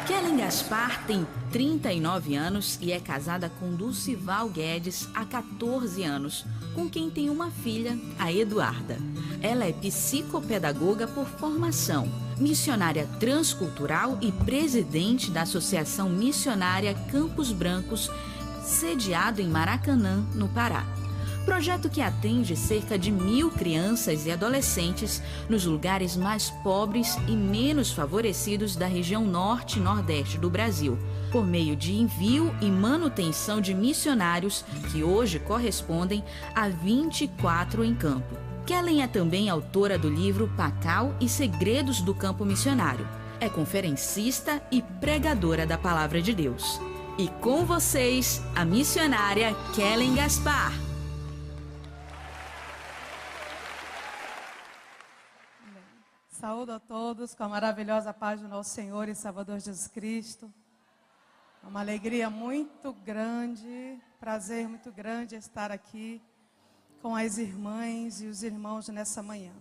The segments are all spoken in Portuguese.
Kellen Gaspar tem 39 anos e é casada com Dulcival Guedes há 14 anos, com quem tem uma filha, a Eduarda. Ela é psicopedagoga por formação, missionária transcultural e presidente da Associação Missionária Campos Brancos, sediado em Maracanã, no Pará. Projeto que atende cerca de 1.000 crianças e adolescentes nos lugares mais pobres e menos favorecidos da região norte e nordeste do Brasil, por meio de envio e manutenção de missionários que hoje correspondem a 24 em campo. Kellen é também autora do livro Pacal e Segredos do Campo Missionário. É conferencista e pregadora da Palavra de Deus. E com vocês, a missionária Kellen Gaspar. Saúdo a todos com a maravilhosa paz do nosso Senhor e Salvador Jesus Cristo. É uma alegria muito grande, prazer muito grande estar aqui com as irmãs e os irmãos nessa manhã.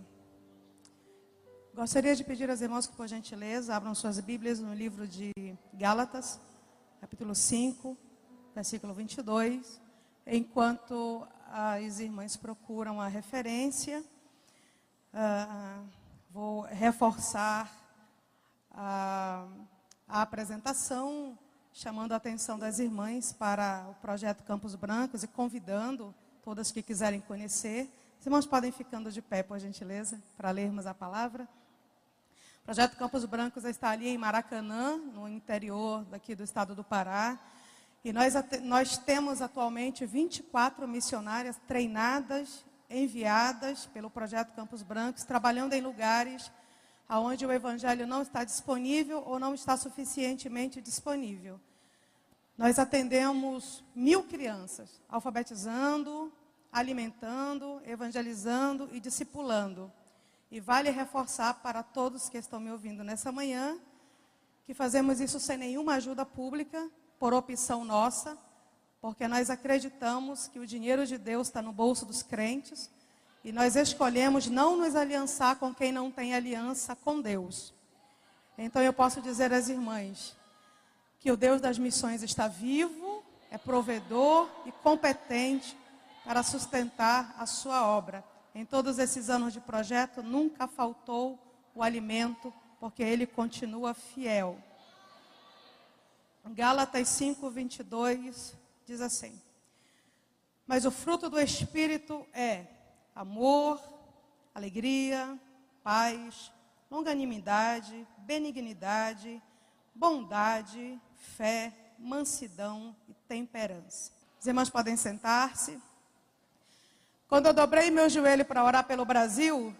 Gostaria de pedir aos irmãos que, por gentileza, abram suas Bíblias no livro de Gálatas, capítulo 5, versículo 22, enquanto as irmãs procuram a referência. Vou reforçar a apresentação, chamando a atenção das irmãs para o projeto Campos Brancos e convidando todas que quiserem conhecer. Os irmãos podem ficando de pé, por gentileza, para lermos a palavra. O projeto Campos Brancos está ali em Maracanã, no interior daqui do estado do Pará. E nós temos atualmente 24 missionárias treinadas, enviadas pelo projeto Campos Brancos, trabalhando em lugares onde o evangelho não está disponível ou não está suficientemente disponível. Nós atendemos 1.000 crianças, alfabetizando, alimentando, evangelizando e discipulando. E vale reforçar para todos que estão me ouvindo nessa manhã, que fazemos isso sem nenhuma ajuda pública, por opção nossa, porque nós acreditamos que o dinheiro de Deus está no bolso dos crentes e nós escolhemos não nos aliançar com quem não tem aliança com Deus. Então eu posso dizer às irmãs que o Deus das missões está vivo, é provedor e competente para sustentar a sua obra. Em todos esses anos de projeto nunca faltou o alimento, porque Ele continua fiel. Gálatas 5, 22... diz assim: mas o fruto do Espírito é amor, alegria, paz, longanimidade, benignidade, bondade, fé, mansidão e temperança. Os irmãos podem sentar-se. Quando eu dobrei meu joelho para orar pelo Brasil,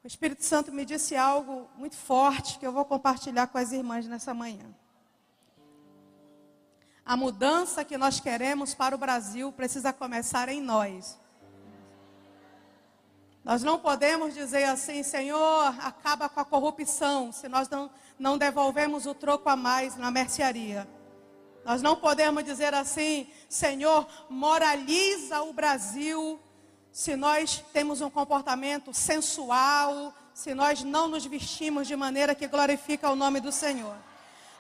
o Espírito Santo me disse algo muito forte que eu vou compartilhar com as irmãs nessa manhã. A mudança que nós queremos para o Brasil precisa começar em nós. Nós não podemos dizer assim: Senhor, acaba com a corrupção, se nós não devolvemos o troco a mais na mercearia. Nós não podemos dizer assim: Senhor, moraliza o Brasil, se nós temos um comportamento sensual, se nós não nos vestimos de maneira que glorifica o nome do Senhor.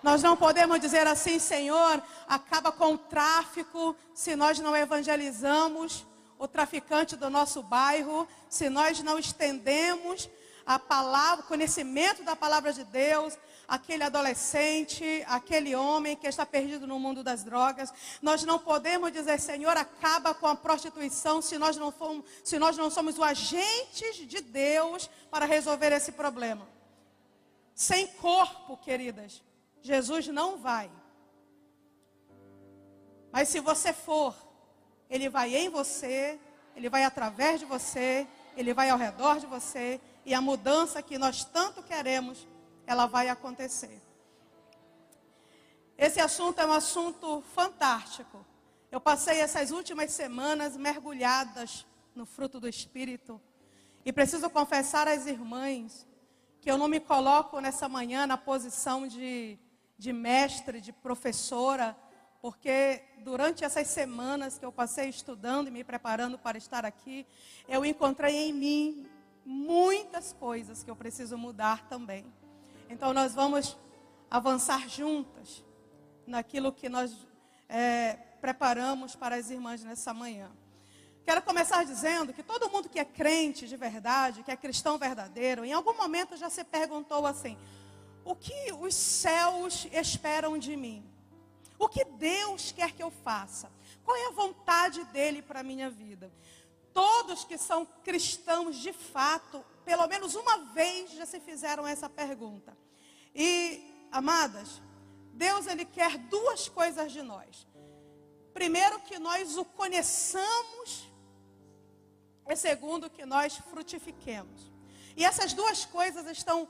Nós não podemos dizer assim: Senhor, acaba com o tráfico, se nós não evangelizamos o traficante do nosso bairro, se nós não estendemos a palavra, o conhecimento da palavra de Deus, aquele adolescente, aquele homem que está perdido no mundo das drogas. Nós não podemos dizer: Senhor, acaba com a prostituição, se nós não somos os agentes de Deus para resolver esse problema. Sem corpo, queridas, Jesus não vai. Mas se você for, Ele vai em você, Ele vai através de você, Ele vai ao redor de você, e a mudança que nós tanto queremos, ela vai acontecer. Esse assunto é um assunto fantástico. Eu passei essas últimas semanas mergulhadas no fruto do Espírito, e preciso confessar às irmãs que eu não me coloco nessa manhã na posição de mestre, de professora, porque durante essas semanas que eu passei estudando e me preparando para estar aqui, eu encontrei em mim muitas coisas que eu preciso mudar também. Então nós vamos avançar juntas naquilo que nós preparamos para as irmãs nessa manhã. Quero começar dizendo que todo mundo que é crente de verdade, que é cristão verdadeiro, em algum momento já se perguntou assim: o que os céus esperam de mim? O que Deus quer que eu faça? Qual é a vontade dele para a minha vida? Todos que são cristãos de fato, pelo menos uma vez já se fizeram essa pergunta. E, amadas, Deus ele quer duas coisas de nós. Primeiro, que nós o conheçamos. E segundo, que nós frutifiquemos. E essas duas coisas estão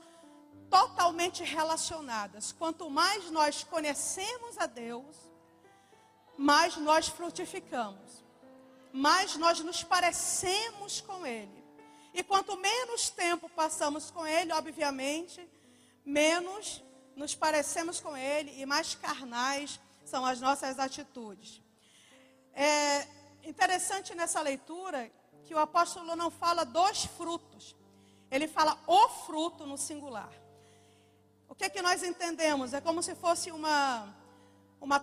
totalmente relacionadas. Quanto mais nós conhecemos a Deus, mais nós frutificamos. Mais nós nos parecemos com Ele. E quanto menos tempo passamos com Ele, obviamente, menos nos parecemos com Ele e mais carnais são as nossas atitudes. É interessante nessa leitura que o apóstolo não fala dos frutos. Ele fala o fruto no singular. O que é que nós entendemos? É como se fosse uma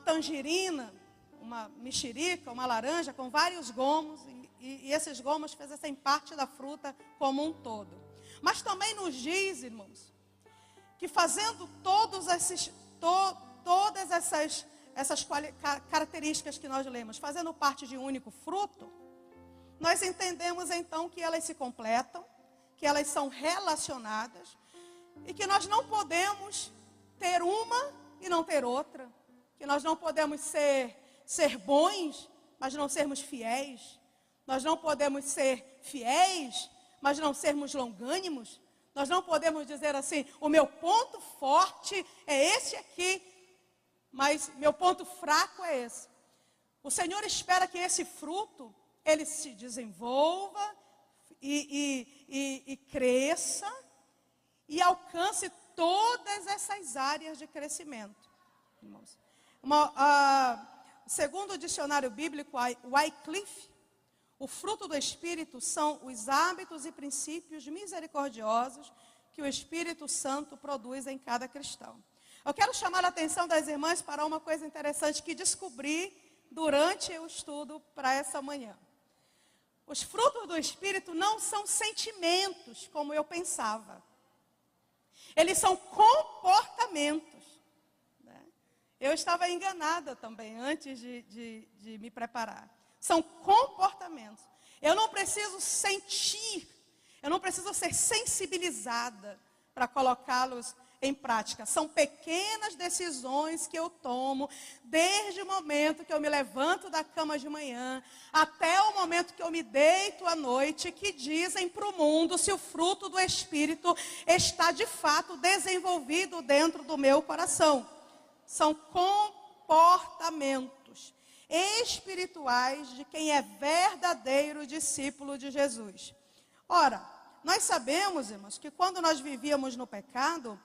tangerina, uma mexerica, uma laranja com vários gomos. E esses gomos fizessem parte da fruta como um todo. Mas também nos diz, irmãos, que fazendo todas essas características que nós lemos, fazendo parte de um único fruto, nós entendemos então que elas se completam, que elas são relacionadas e que nós não podemos ter uma e não ter outra, que nós não podemos ser bons, mas não sermos fiéis, nós não podemos ser fiéis, mas não sermos longânimos, nós não podemos dizer assim: o meu ponto forte é esse aqui, mas meu ponto fraco é esse. O Senhor espera que esse fruto ele se desenvolva e cresça e alcance todas essas áreas de crescimento. Irmãos, segundo o dicionário bíblico Wycliffe, o fruto do Espírito são os hábitos e princípios misericordiosos que o Espírito Santo produz em cada cristão. Eu quero chamar a atenção das irmãs para uma coisa interessante que descobri durante o estudo para essa manhã. Os frutos do Espírito não são sentimentos, como eu pensava. Eles são comportamentos. Né? Eu estava enganada também, antes de me preparar. São comportamentos. Eu não preciso sentir, eu não preciso ser sensibilizada para colocá-los em prática. São pequenas decisões que eu tomo desde o momento que eu me levanto da cama de manhã até o momento que eu me deito à noite, que dizem para o mundo se o fruto do Espírito está de fato desenvolvido dentro do meu coração. São comportamentos espirituais de quem é verdadeiro discípulo de Jesus. Ora, nós sabemos, irmãos, que quando nós vivíamos no pecado,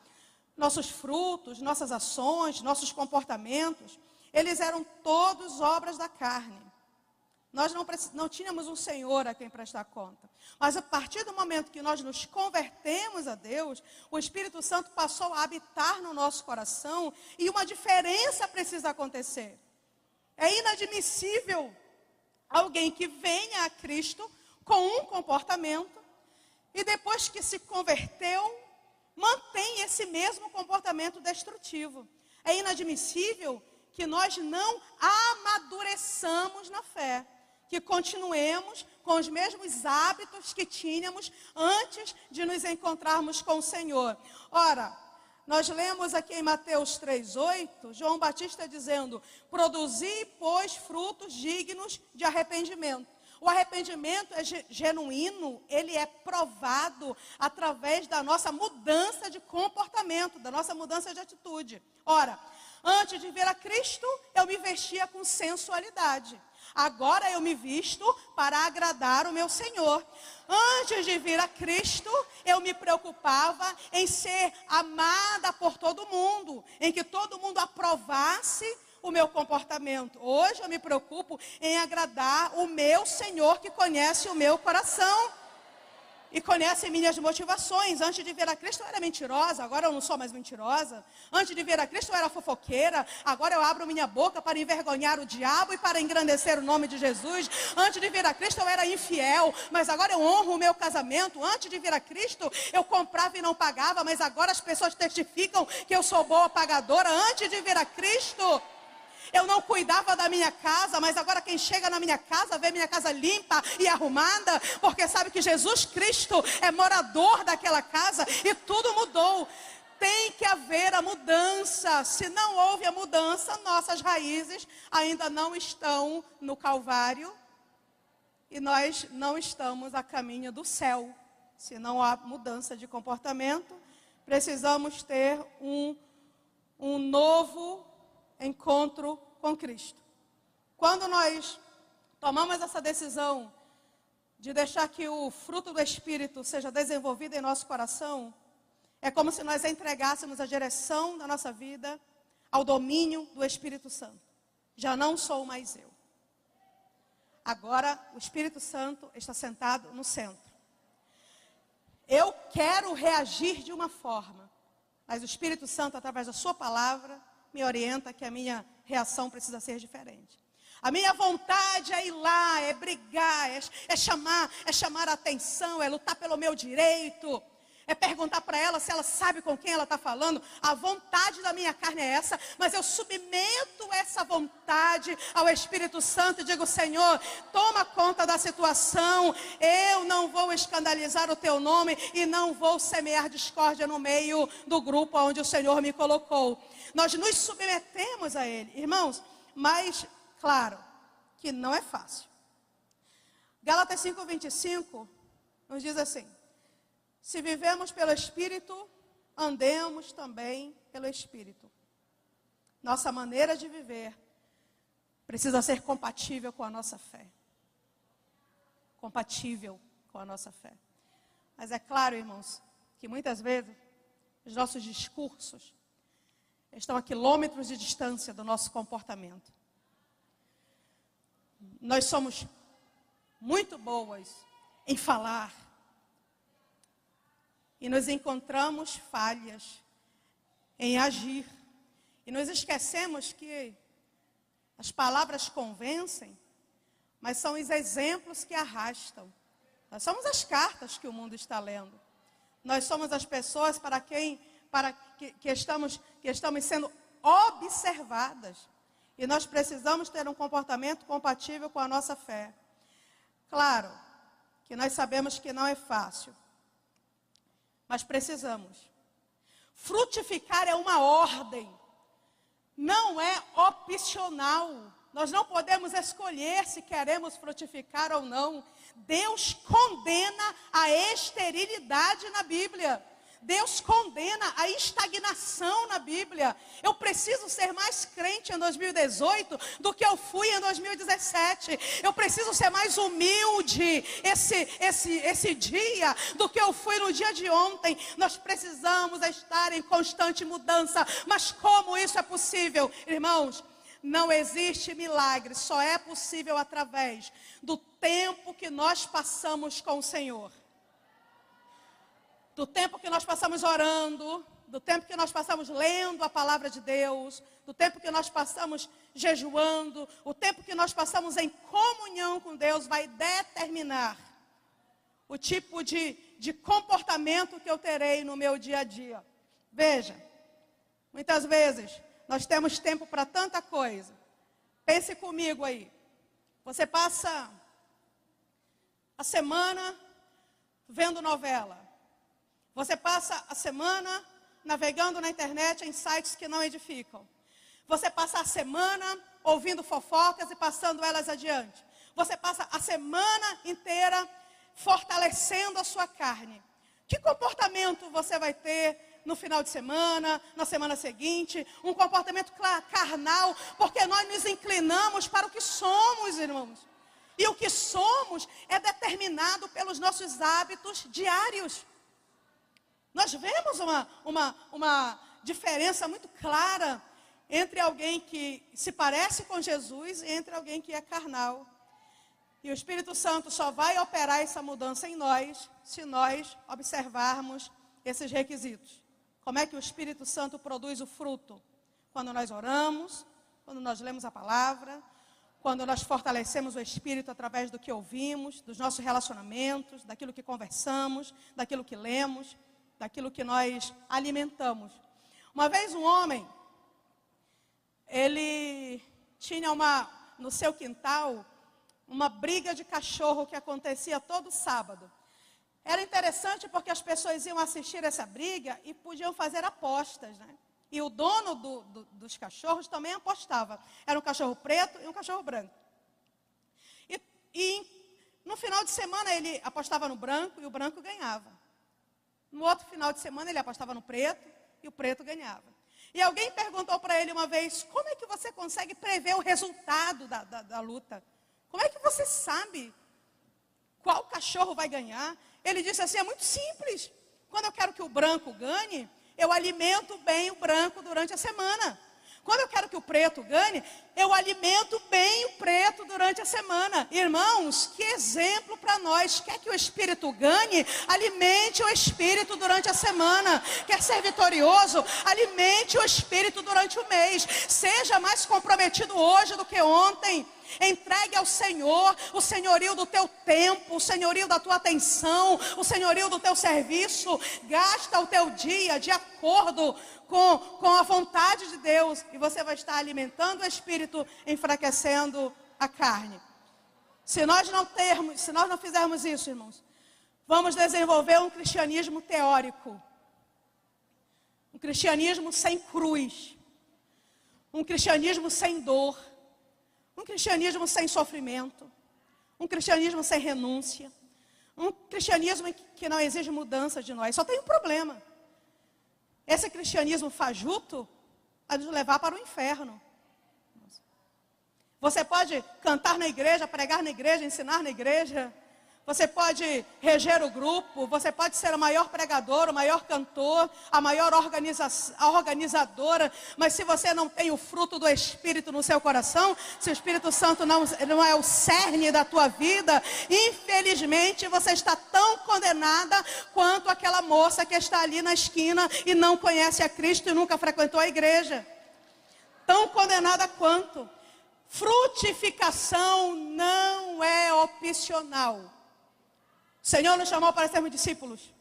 nossos frutos, nossas ações, nossos comportamentos, eles eram todos obras da carne. Nós não tínhamos um Senhor a quem prestar conta. Mas a partir do momento que nós nos convertemos a Deus, o Espírito Santo passou a habitar no nosso coração e uma diferença precisa acontecer. É inadmissível alguém que venha a Cristo com um comportamento e depois que se converteu, mantém esse mesmo comportamento destrutivo. É inadmissível que nós não amadureçamos na fé, que continuemos com os mesmos hábitos que tínhamos antes de nos encontrarmos com o Senhor. Ora, nós lemos aqui em Mateus 3,8, João Batista dizendo: produzi, pois, frutos dignos de arrependimento. O arrependimento é genuíno, ele é provado através da nossa mudança de comportamento, da nossa mudança de atitude. Ora, antes de vir a Cristo, eu me vestia com sensualidade. Agora eu me visto para agradar o meu Senhor. Antes de vir a Cristo, eu me preocupava em ser amada por todo mundo, em que todo mundo aprovasse o meu comportamento. Hoje eu me preocupo em agradar o meu Senhor que conhece o meu coração. e conhecem minhas motivações. Antes de vir a Cristo eu era mentirosa, agora eu não sou mais mentirosa. Antes de vir a Cristo eu era fofoqueira, agora eu abro minha boca para envergonhar o diabo e para engrandecer o nome de Jesus. Antes de vir a Cristo eu era infiel, mas agora eu honro o meu casamento. Antes de vir a Cristo eu comprava e não pagava, mas agora as pessoas testificam que eu sou boa pagadora. Antes de vir a Cristo eu não cuidava da minha casa, mas agora quem chega na minha casa vê minha casa limpa e arrumada, porque sabe que Jesus Cristo é morador daquela casa e tudo mudou. Tem que haver a mudança. Se não houve a mudança, nossas raízes ainda não estão no Calvário e nós não estamos a caminho do céu. Se não há mudança de comportamento, precisamos ter um novo encontro com Cristo. Quando nós tomamos essa decisão de deixar que o fruto do Espírito seja desenvolvido em nosso coração, é como se nós entregássemos a direção da nossa vida ao domínio do Espírito Santo. Já não sou mais eu. Agora o Espírito Santo está sentado no centro. Eu quero reagir de uma forma, mas o Espírito Santo, através da sua palavra, me orienta que a minha reação precisa ser diferente. A minha vontade é ir lá, é brigar, é chamar a atenção, é lutar pelo meu direito, é perguntar para ela se ela sabe com quem ela está falando. A vontade da minha carne é essa, mas eu submeto essa vontade ao Espírito Santo e digo: Senhor, toma conta da situação, eu não vou escandalizar o teu nome e não vou semear discórdia no meio do grupo onde o Senhor me colocou. Nós nos submetemos a Ele, irmãos, mas claro que não é fácil. Gálatas 5:25 nos diz assim: se vivemos pelo Espírito, andemos também pelo Espírito. Nossa maneira de viver precisa ser compatível com a nossa fé. Compatível com a nossa fé. Mas é claro, irmãos, que muitas vezes os nossos discursos estão a quilômetros de distância do nosso comportamento. Nós somos muito boas em falar e nos encontramos falhas em agir. E nos esquecemos que as palavras convencem, mas são os exemplos que arrastam. Nós somos as cartas que o mundo está lendo. Nós somos as pessoas que estamos sendo observadas. E nós precisamos ter um comportamento compatível com a nossa fé. Claro que nós sabemos que não é fácil, mas precisamos. Frutificar é uma ordem, não é opcional. Nós não podemos escolher se queremos frutificar ou não. Deus condena a esterilidade na Bíblia. Deus condena a estagnação na Bíblia. Eu preciso ser mais crente em 2018 do que eu fui em 2017. Eu preciso ser mais humilde esse dia do que eu fui no dia de ontem. Nós precisamos estar em constante mudança. Mas como isso é possível, irmãos? Não existe milagre, só é possível através do tempo que nós passamos com o Senhor. Do tempo que nós passamos orando, do tempo que nós passamos lendo a palavra de Deus, do tempo que nós passamos jejuando, o tempo que nós passamos em comunhão com Deus vai determinar o tipo de comportamento que eu terei no meu dia a dia. Veja, muitas vezes nós temos tempo para tanta coisa. Pense comigo aí. Você passa a semana vendo novela. Você passa a semana navegando na internet em sites que não edificam. Você passa a semana ouvindo fofocas e passando elas adiante. Você passa a semana inteira fortalecendo a sua carne. Que comportamento você vai ter no final de semana, na semana seguinte? Um comportamento carnal, porque nós nos inclinamos para o que somos, irmãos. E o que somos é determinado pelos nossos hábitos diários. Nós vemos uma diferença muito clara entre alguém que se parece com Jesus e entre alguém que é carnal. E o Espírito Santo só vai operar essa mudança em nós se nós observarmos esses requisitos. Como é que o Espírito Santo produz o fruto? Quando nós oramos, quando nós lemos a palavra, quando nós fortalecemos o Espírito através do que ouvimos, dos nossos relacionamentos, daquilo que conversamos, daquilo que lemos, daquilo que nós alimentamos. Uma vez um homem, ele tinha no seu quintal uma briga de cachorro que acontecia todo sábado. Era interessante porque as pessoas iam assistir essa briga e podiam fazer apostas, né? E o dono dos cachorros também apostava. Era um cachorro preto e um cachorro branco. E no final de semana ele apostava no branco e o branco ganhava. No outro final de semana ele apostava no preto e o preto ganhava. E alguém perguntou para ele uma vez: como é que você consegue prever o resultado da luta? Como é que você sabe qual cachorro vai ganhar? Ele disse assim: é muito simples. Quando eu quero que o branco ganhe, eu alimento bem o branco durante a semana. Quando eu quero que o preto ganhe, eu alimento bem o preto durante a semana. Irmãos, que exemplo para nós. Quer que o Espírito ganhe? Alimente o Espírito durante a semana. Quer ser vitorioso? Alimente o Espírito durante o mês. Seja mais comprometido hoje do que ontem. Entregue ao Senhor o senhorio do teu tempo, o senhorio da tua atenção, o senhorio do teu serviço. Gasta o teu dia de acordo com a vontade de Deus, e você vai estar alimentando o Espírito, enfraquecendo a carne. Se nós não fizermos isso, irmãos, vamos desenvolver um cristianismo teórico, um cristianismo sem cruz, um cristianismo sem dor, um cristianismo sem sofrimento, um cristianismo sem renúncia, um cristianismo que não exige mudança de nós. Só tem um problema. Esse cristianismo fajuto vai nos levar para o inferno. Você pode cantar na igreja, pregar na igreja, ensinar na igreja. Você pode reger o grupo, você pode ser o maior pregador, o maior cantor, a maior organizadora, mas se você não tem o fruto do Espírito no seu coração, se o Espírito Santo não é o cerne da tua vida, infelizmente você está tão condenada quanto aquela moça que está ali na esquina e não conhece a Cristo e nunca frequentou a igreja. Tão condenada quanto. Frutificação não é opcional. O Senhor nos chamou para sermos discípulos.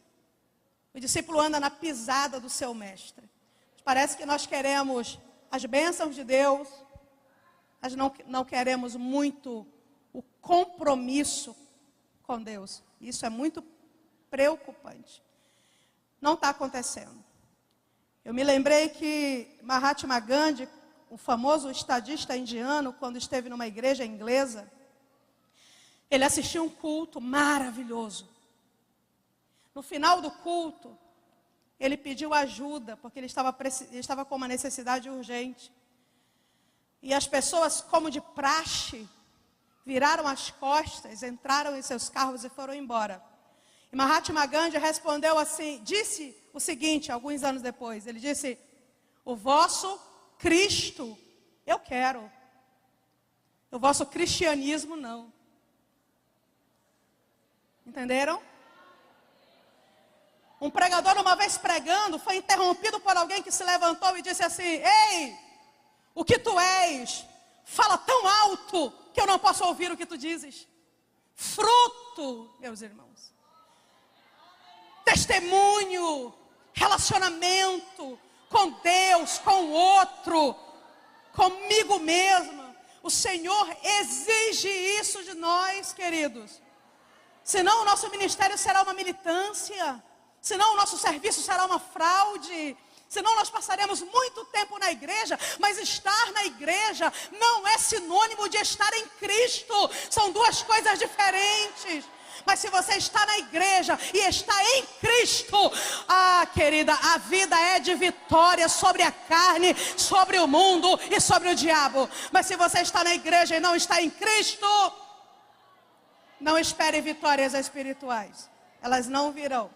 O discípulo anda na pisada do seu mestre. Parece que nós queremos as bênçãos de Deus, mas não queremos muito o compromisso com Deus. Isso é muito preocupante. Não está acontecendo. Eu me lembrei que Mahatma Gandhi, o famoso estadista indiano, quando esteve numa igreja inglesa, ele assistiu um culto maravilhoso. No final do culto, ele pediu ajuda, porque ele estava com uma necessidade urgente. E as pessoas, como de praxe, viraram as costas, entraram em seus carros e foram embora. E Mahatma Gandhi respondeu assim, disse o seguinte, alguns anos depois, ele disse: o vosso Cristo eu quero, o vosso cristianismo não. Entenderam? Um pregador, uma vez pregando, foi interrompido por alguém que se levantou e disse assim: ei, o que tu és? Fala tão alto que eu não posso ouvir o que tu dizes. Fruto, meus irmãos. Testemunho, relacionamento com Deus, com o outro, comigo mesma. O Senhor exige isso de nós, queridos. Senão o nosso ministério será uma militância. Senão o nosso serviço será uma fraude. Senão nós passaremos muito tempo na igreja. Mas estar na igreja não é sinônimo de estar em Cristo. São duas coisas diferentes. Mas se você está na igreja e está em Cristo, querida, a vida é de vitória sobre a carne, sobre o mundo e sobre o diabo. Mas se você está na igreja e não está em Cristo, não espere vitórias espirituais. Elas não virão.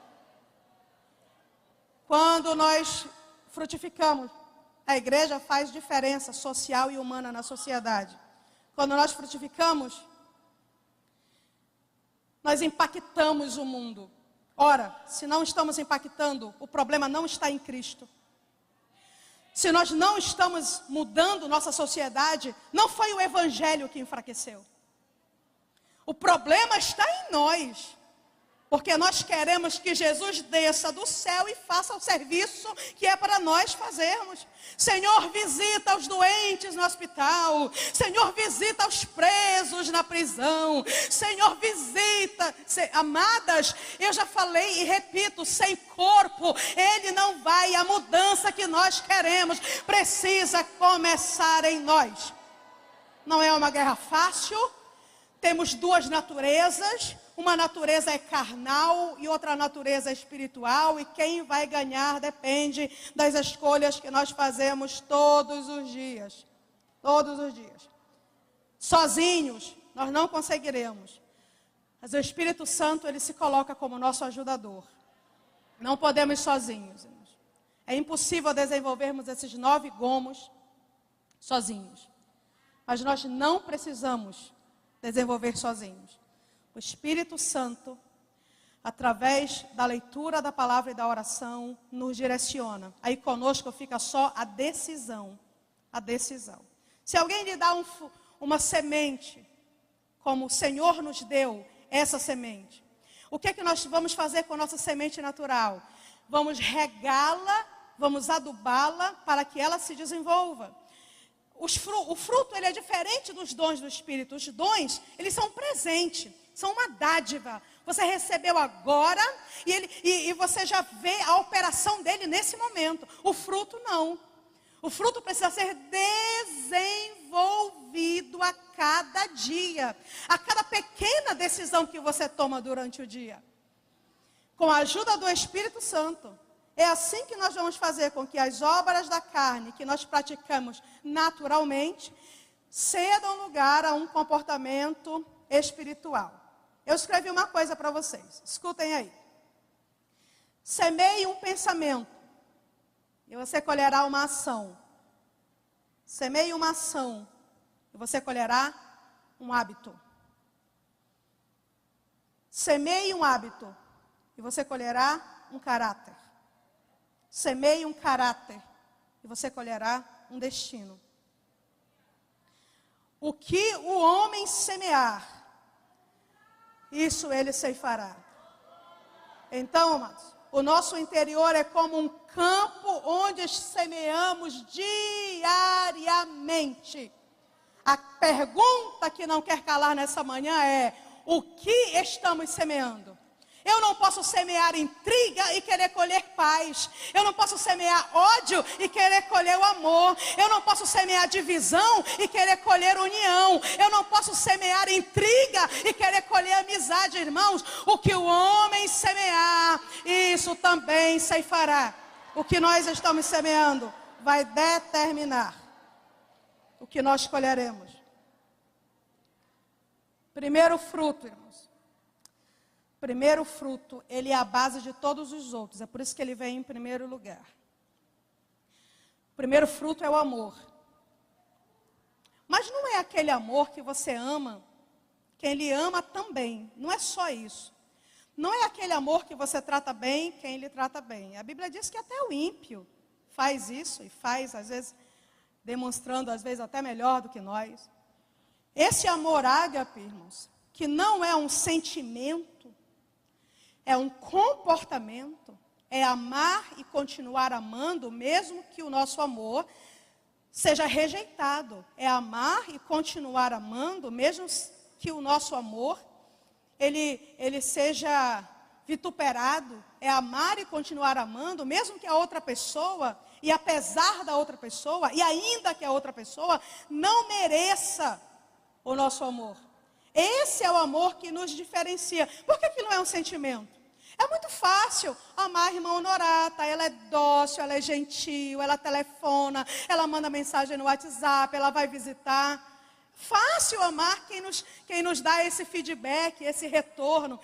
Quando nós frutificamos, a igreja faz diferença social e humana na sociedade. Quando nós frutificamos, nós impactamos o mundo. Ora, se não estamos impactando, o problema não está em Cristo. Se nós não estamos mudando nossa sociedade, não foi o Evangelho que enfraqueceu. O problema está em nós. Porque nós queremos que Jesus desça do céu e faça o serviço que é para nós fazermos. Senhor, visita os doentes no hospital. Senhor, visita os presos na prisão. Senhor, visita. Amadas, eu já falei e repito, sem corpo, Ele não vai. A mudança que nós queremos precisa começar em nós. Não é uma guerra fácil. Temos duas naturezas. Uma natureza é carnal e outra natureza é espiritual. E quem vai ganhar depende das escolhas que nós fazemos todos os dias. Todos os dias. Sozinhos, nós não conseguiremos. Mas o Espírito Santo, ele se coloca como nosso ajudador. Não podemos sozinhos, irmãos. É impossível desenvolvermos esses 9 gomos sozinhos. Mas nós não precisamos desenvolver sozinhos. O Espírito Santo, através da leitura da palavra e da oração, nos direciona. Aí conosco fica só a decisão. A decisão. Se alguém lhe dá uma semente, como o Senhor nos deu essa semente, o que é que nós vamos fazer com a nossa semente natural? Vamos regá-la, vamos adubá-la para que ela se desenvolva. O fruto, ele é diferente dos dons do Espírito. Os dons, eles são um presente. São uma dádiva. Você recebeu agora e você já vê a operação dele nesse momento. O fruto não. O fruto precisa ser desenvolvido a cada dia. A cada pequena decisão que você toma durante o dia. Com a ajuda do Espírito Santo. É assim que nós vamos fazer com que as obras da carne que nós praticamos naturalmente cedam lugar a um comportamento espiritual. Eu escrevi uma coisa para vocês, escutem aí. Semeie um pensamento e você colherá uma ação. Semeie uma ação e você colherá um hábito. Semeie um hábito e você colherá um caráter. Semeie um caráter e você colherá um destino. O que o homem semear, isso ele ceifará. Então, amados, o nosso interior é como um campo onde semeamos diariamente. A pergunta que não quer calar nessa manhã é: o que estamos semeando? Eu não posso semear intriga e querer colher paz. Eu não posso semear ódio e querer colher o amor. Eu não posso semear divisão e querer colher união. Eu não posso semear intriga e querer colher amizade, irmãos. O que o homem semear, isso também ceifará. O que nós estamos semeando vai determinar o que nós colheremos. Primeiro fruto, irmãos. Primeiro fruto, ele é a base de todos os outros. É por isso que ele vem em primeiro lugar. O primeiro fruto é o amor. Mas não é aquele amor que você ama, quem lhe ama também. Não é só isso. Não é aquele amor que você trata bem, quem lhe trata bem. A Bíblia diz que até o ímpio faz isso, e faz, às vezes, demonstrando, às vezes, até melhor do que nós. Esse amor ágape, irmãos, que não é um sentimento, é um comportamento, é amar e continuar amando, mesmo que o nosso amor seja rejeitado. É amar e continuar amando, mesmo que o nosso amor, ele seja vituperado. É amar e continuar amando, mesmo que a outra pessoa, e apesar da outra pessoa, e ainda que a outra pessoa não mereça o nosso amor. Esse é o amor que nos diferencia. Por que não é um sentimento? É muito fácil amar a irmã Honorata. Ela é dócil, ela é gentil, ela telefona, ela manda mensagem no WhatsApp, ela vai visitar. Fácil amar quem nos dá esse feedback, esse retorno.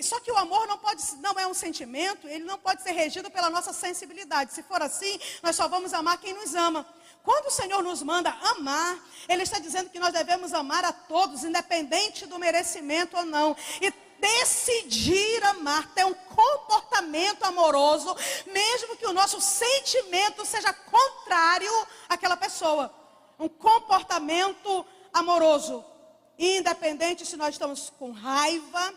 Só que o amor não é um sentimento, ele não pode ser regido pela nossa sensibilidade. Se for assim, nós só vamos amar quem nos ama. Quando o Senhor nos manda amar, Ele está dizendo que nós devemos amar a todos, independente do merecimento ou não. E decidir amar, ter um comportamento amoroso, mesmo que o nosso sentimento seja contrário àquela pessoa. Um comportamento amoroso, independente se nós estamos com raiva,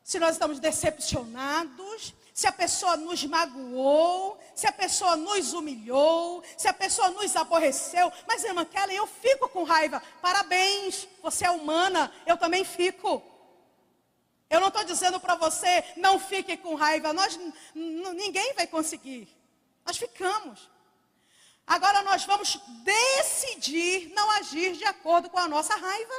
se nós estamos decepcionados, se a pessoa nos magoou, se a pessoa nos humilhou, se a pessoa nos aborreceu. Mas, irmã Kellen, eu fico com raiva. Parabéns, você é humana, eu também fico. Eu não estou dizendo para você, não fique com raiva. Ninguém vai conseguir. Nós ficamos. Agora nós vamos decidir não agir de acordo com a nossa raiva.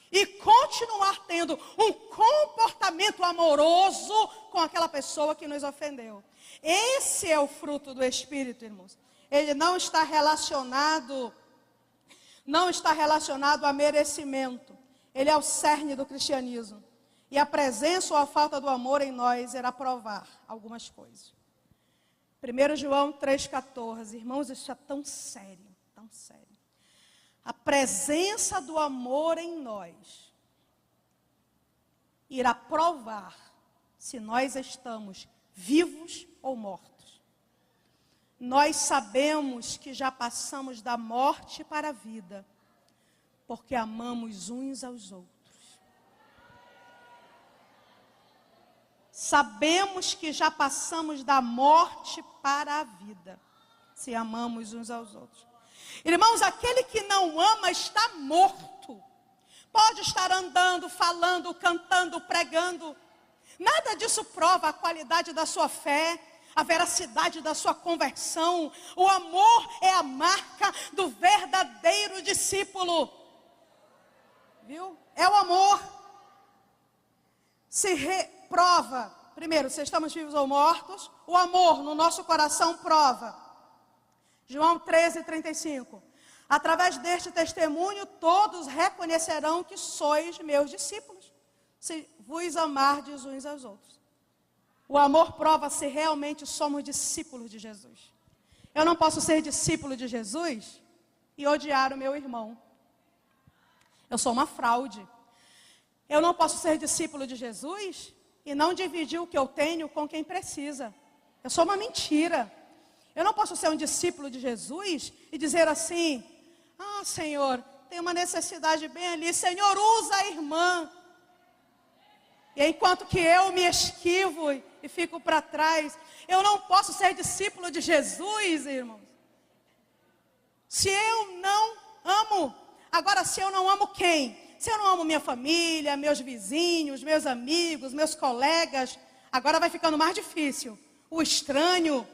E continuar tendo um comportamento amoroso com aquela pessoa que nos ofendeu. Esse é o fruto do Espírito, irmãos. Ele não está relacionado a merecimento. Ele é o cerne do cristianismo. E a presença ou a falta do amor em nós irá provar algumas coisas. 1 João 3,14. Irmãos, isso é tão sério, tão sério. A presença do amor em nós irá provar se nós estamos vivos ou mortos. Nós sabemos que já passamos da morte para a vida, porque amamos uns aos outros. Sabemos que já passamos da morte para a vida, se amamos uns aos outros. Irmãos, aquele que não ama está morto. Pode estar andando, falando, cantando, pregando. Nada disso prova a qualidade da sua fé, a veracidade da sua conversão. O amor é a marca do verdadeiro discípulo. Viu? É o amor. Se prova, primeiro, se estamos vivos ou mortos. O amor no nosso coração prova. João 13:35. Através deste testemunho, todos reconhecerão que sois meus discípulos, se vos amardes uns aos outros. O amor prova se realmente somos discípulos de Jesus. Eu não posso ser discípulo de Jesus e odiar o meu irmão. Eu sou uma fraude. Eu não posso ser discípulo de Jesus e não dividir o que eu tenho com quem precisa. Eu sou uma mentira. Eu não posso ser um discípulo de Jesus e dizer assim: ah, Senhor, tem uma necessidade bem ali, Senhor, usa a irmã. E enquanto que eu me esquivo e fico para trás, eu não posso ser discípulo de Jesus, irmãos. Se eu não amo, agora se eu não amo quem? Se eu não amo minha família, meus vizinhos, meus amigos, meus colegas, agora vai ficando mais difícil. O estranho,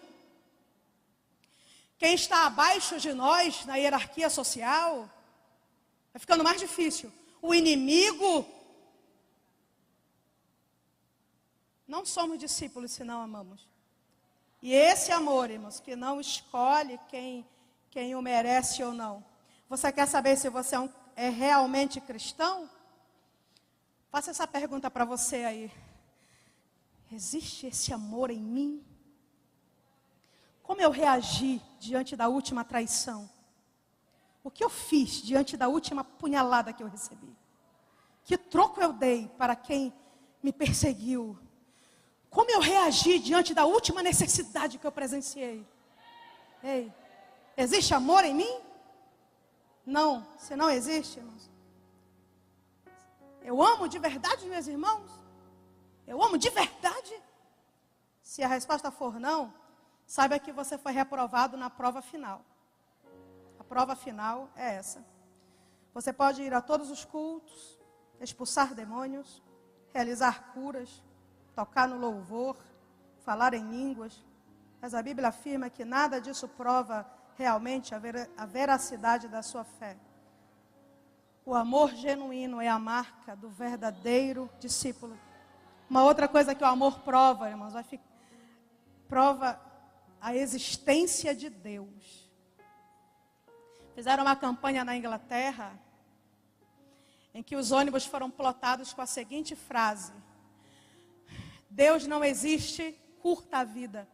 quem está abaixo de nós na hierarquia social, vai ficando mais difícil. O inimigo. Não somos discípulos se não amamos. E esse amor, irmãos, que não escolhe quem o merece ou não. Você quer saber se você é realmente cristão? Faça essa pergunta para você aí. Existe esse amor em mim? Como eu reagi diante da última traição? O que eu fiz diante da última punhalada que eu recebi? Que troco eu dei para quem me perseguiu? Como eu reagi diante da última necessidade que eu presenciei? Ei, existe amor em mim? Não, se não existe, irmãos. Eu amo de verdade meus irmãos? Eu amo de verdade? Se a resposta for não, saiba que você foi reprovado na prova final. A prova final é essa. Você pode ir a todos os cultos, expulsar demônios, realizar curas, tocar no louvor, falar em línguas. Mas a Bíblia afirma que nada disso prova realmente a veracidade da sua fé. O amor genuíno é a marca do verdadeiro discípulo. Uma outra coisa que o amor prova, irmãos, prova a existência de Deus. Fizeram uma campanha na Inglaterra, em que os ônibus foram plotados com a seguinte frase: Deus não existe, curta a vida.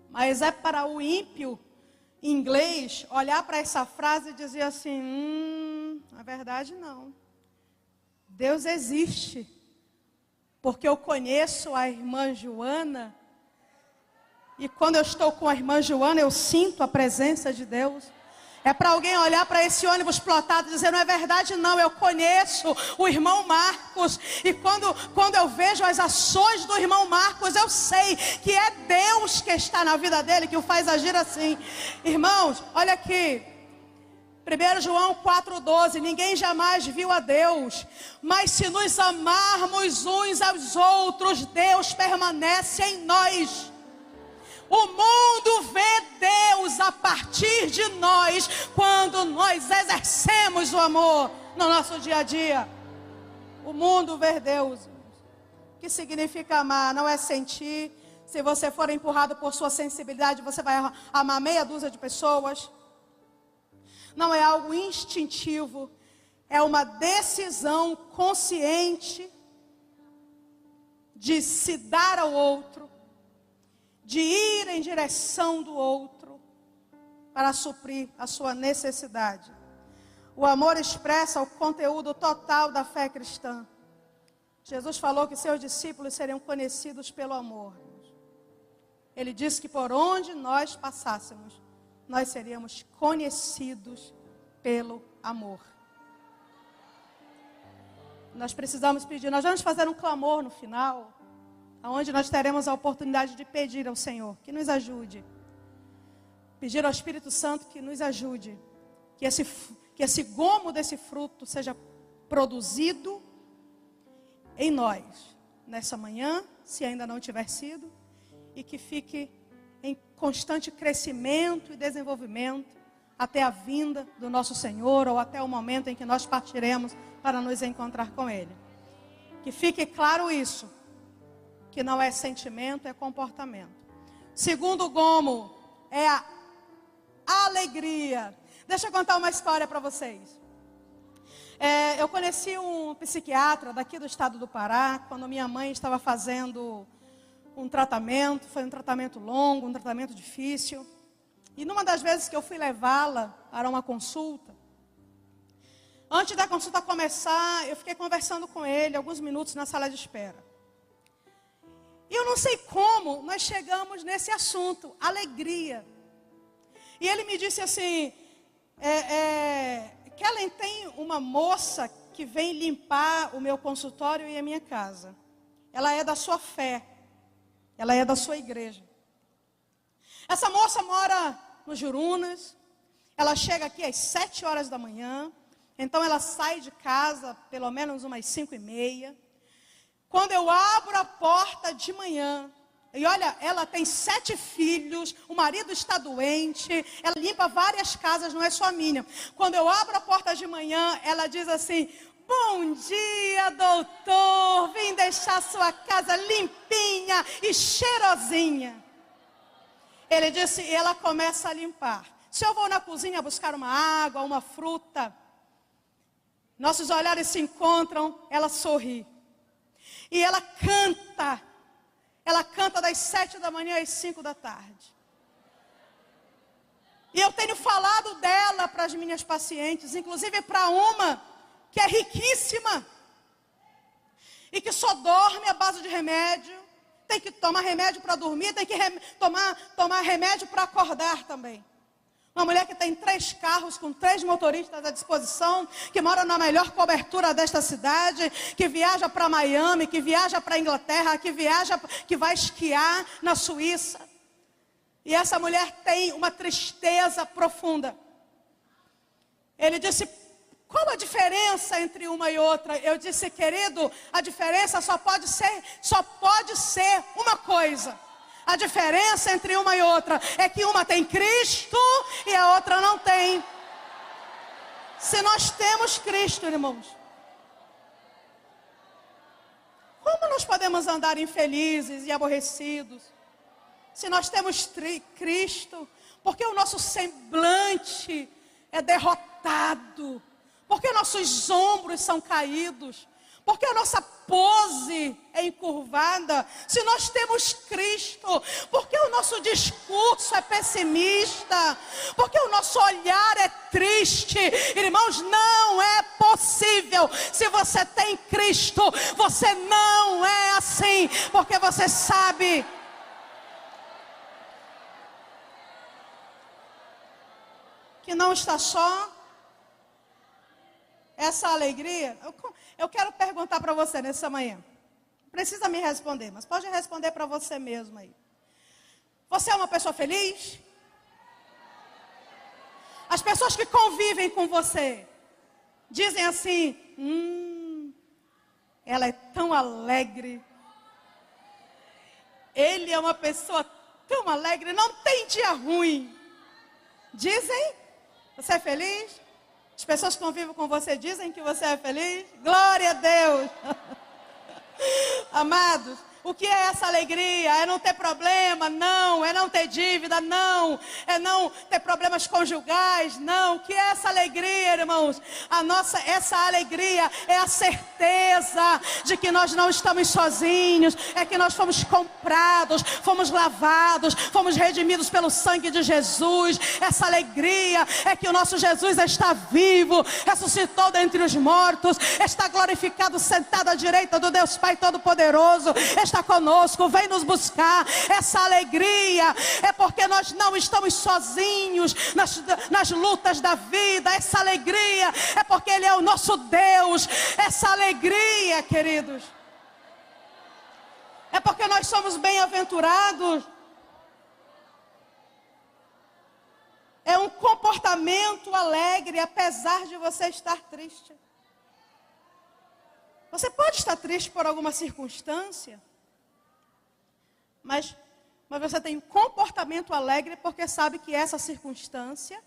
Mas é para o ímpio em inglês, olhar para essa frase e dizer assim, na verdade não. Deus existe. Porque eu conheço a irmã Joana. E quando eu estou com a irmã Joana, eu sinto a presença de Deus. É para alguém olhar para esse ônibus plotado e dizer, não é verdade não, eu conheço o irmão Marcos. E quando eu vejo as ações do irmão Marcos, eu sei que é Deus que está na vida dele, que o faz agir assim. Irmãos, olha aqui. 1 João 4,12, ninguém jamais viu a Deus, mas se nos amarmos uns aos outros, Deus permanece em nós. O mundo vê Deus a partir de nós, quando nós exercemos o amor no nosso dia a dia. O mundo vê Deus. O que significa amar? Não é sentir. Se você for empurrado por sua sensibilidade, você vai amar meia dúzia de pessoas. Não é algo instintivo. É uma decisão consciente de se dar ao outro, de ir em direção do outro para suprir a sua necessidade. O amor expressa o conteúdo total da fé cristã. Jesus falou que seus discípulos seriam conhecidos pelo amor. Ele disse que por onde nós passássemos, nós seríamos conhecidos pelo amor. Nós precisamos pedir, nós vamos fazer um clamor no final, onde nós teremos a oportunidade de pedir ao Senhor que nos ajude. Pedir ao Espírito Santo que nos ajude. Que esse gomo desse fruto seja produzido em nós, nessa manhã, se ainda não tiver sido, e que fique em constante crescimento e desenvolvimento até a vinda do nosso Senhor, ou até o momento em que nós partiremos para nos encontrar com Ele. Que fique claro isso, que não é sentimento, é comportamento. Segundo gomo é a alegria. Deixa eu contar uma história para vocês. Eu conheci um psiquiatra daqui do estado do Pará, quando minha mãe estava fazendo um tratamento. Foi um tratamento longo, um tratamento difícil. E numa das vezes que eu fui levá-la para uma consulta, antes da consulta começar, eu fiquei conversando com ele alguns minutos na sala de espera. E eu não sei como nós chegamos nesse assunto, alegria. E ele me disse assim, Kellen, tem uma moça que vem limpar o meu consultório e a minha casa. Ela é da sua fé, ela é da sua igreja. Essa moça mora no Jurunas, ela chega aqui às 7 horas da manhã, então ela sai de casa pelo menos umas 5h30. Quando eu abro a porta de manhã, e olha, ela tem 7 filhos, o marido está doente, ela limpa várias casas, não é só a minha. Quando eu abro a porta de manhã, ela diz assim, bom dia, doutor, vim deixar sua casa limpinha e cheirosinha. Ele disse, e ela começa a limpar. Se eu vou na cozinha buscar uma água, uma fruta, nossos olhares se encontram, ela sorri. E ela canta das 7 da manhã às 5 da tarde. E eu tenho falado dela para as minhas pacientes, inclusive para uma que é riquíssima e que só dorme à base de remédio, tem que tomar remédio para dormir, tem que tomar remédio para acordar também. Uma mulher que tem 3 carros com 3 motoristas à disposição, que mora na melhor cobertura desta cidade, que viaja para Miami, que viaja para Inglaterra, que vai esquiar na Suíça. E essa mulher tem uma tristeza profunda. Ele disse, qual a diferença entre uma e outra? Eu disse, querido, a diferença só pode ser uma coisa. A diferença entre uma e outra é que uma tem Cristo e a outra não tem. Se nós temos Cristo, irmãos, como nós podemos andar infelizes e aborrecidos? Se nós temos Cristo, porque o nosso semblante é derrotado, porque nossos ombros são caídos, Porque a nossa pose é encurvada? Se nós temos Cristo, porque o nosso discurso é pessimista? Porque o nosso olhar é triste? Irmãos, não é possível. Se você tem Cristo, você não é assim, porque você sabe que não está só. Essa alegria, eu quero perguntar para você nessa manhã. Não precisa me responder, mas pode responder para você mesmo aí. Você é uma pessoa feliz? As pessoas que convivem com você dizem assim: ela é tão alegre. Ele é uma pessoa tão alegre, não tem dia ruim. Dizem? Você é feliz? As pessoas que convivem com você dizem que você é feliz? Glória a Deus! Amados, o que é essa alegria? É não ter problema? Não. É não ter dívida? Não. É não ter problemas conjugais? Não. O que é essa alegria, irmãos? Essa alegria é a certeza de que nós não estamos sozinhos. É que nós fomos comprados, fomos lavados, fomos redimidos pelo sangue de Jesus. Essa alegria é que o nosso Jesus está vivo, ressuscitou dentre os mortos, está glorificado, sentado à direita do Deus Pai Todo-Poderoso, está conosco, vem nos buscar. Essa alegria é porque nós não estamos sozinhos nas lutas da vida. Essa alegria é porque Ele é o nosso Deus. Essa alegria, queridos, é porque nós somos bem-aventurados. É um comportamento alegre, apesar de você estar triste. Você pode estar triste por alguma circunstância, mas você tem um comportamento alegre porque sabe que essa circunstância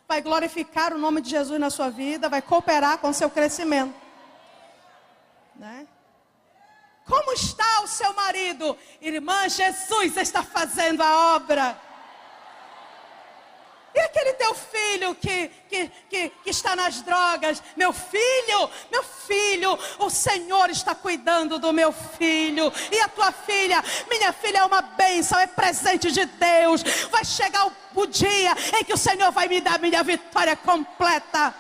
vai glorificar o nome de Jesus na sua vida, vai cooperar com o seu crescimento, né? Como está o seu marido? Irmã, Jesus está fazendo a obra. E aquele teu filho que está nas drogas? Meu filho, o Senhor está cuidando do meu filho. E a tua filha? Minha filha é uma bênção, é presente de Deus. Vai chegar o dia em que o Senhor vai me dar minha vitória completa.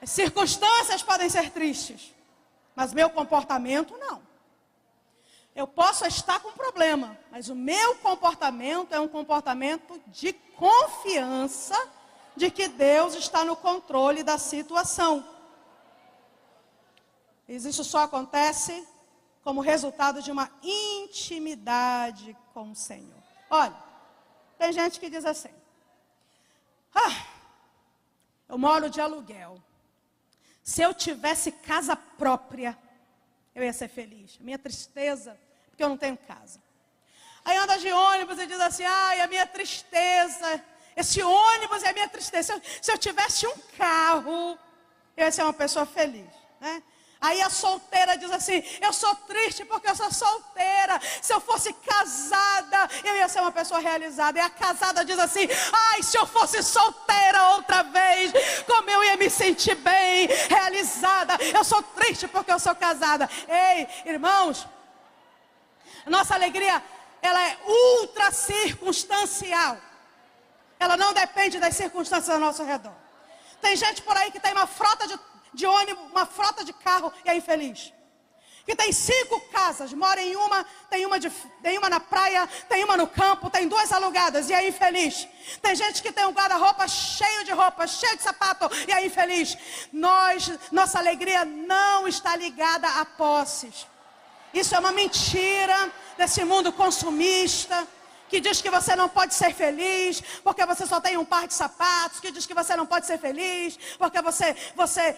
As circunstâncias podem ser tristes, mas meu comportamento não. Eu posso estar com problema, mas o meu comportamento é um comportamento de confiança de que Deus está no controle da situação. Isso só acontece como resultado de uma intimidade com o Senhor. Olha, tem gente que diz assim: eu moro de aluguel. Se eu tivesse casa própria, eu ia ser feliz. A minha tristeza, porque eu não tenho casa. Aí anda de ônibus e diz assim: ai, a minha tristeza, esse ônibus é a minha tristeza. Se eu tivesse um carro, eu ia ser uma pessoa feliz, né? Aí a solteira diz assim: eu sou triste porque eu sou solteira. Se eu fosse casada, eu ia ser uma pessoa realizada. E a casada diz assim: ai, se eu fosse solteira outra vez, como eu ia me sentir bem, realizada. Eu sou triste porque eu sou casada. Ei, irmãos, nossa alegria, ela é ultra circunstancial. Ela não depende das circunstâncias ao nosso redor. Tem gente por aí que tem uma frota de ônibus, uma frota de carro e é infeliz. Que tem 5 casas, mora em uma, tem uma na praia, tem uma no campo, tem 2 alugadas e é infeliz. Tem gente que tem um guarda-roupa cheio de roupa, cheio de sapato e é infeliz. Nossa alegria não está ligada a posses. Isso é uma mentira desse mundo consumista, que diz que você não pode ser feliz porque você só tem um par de sapatos, que diz que você não pode ser feliz porque você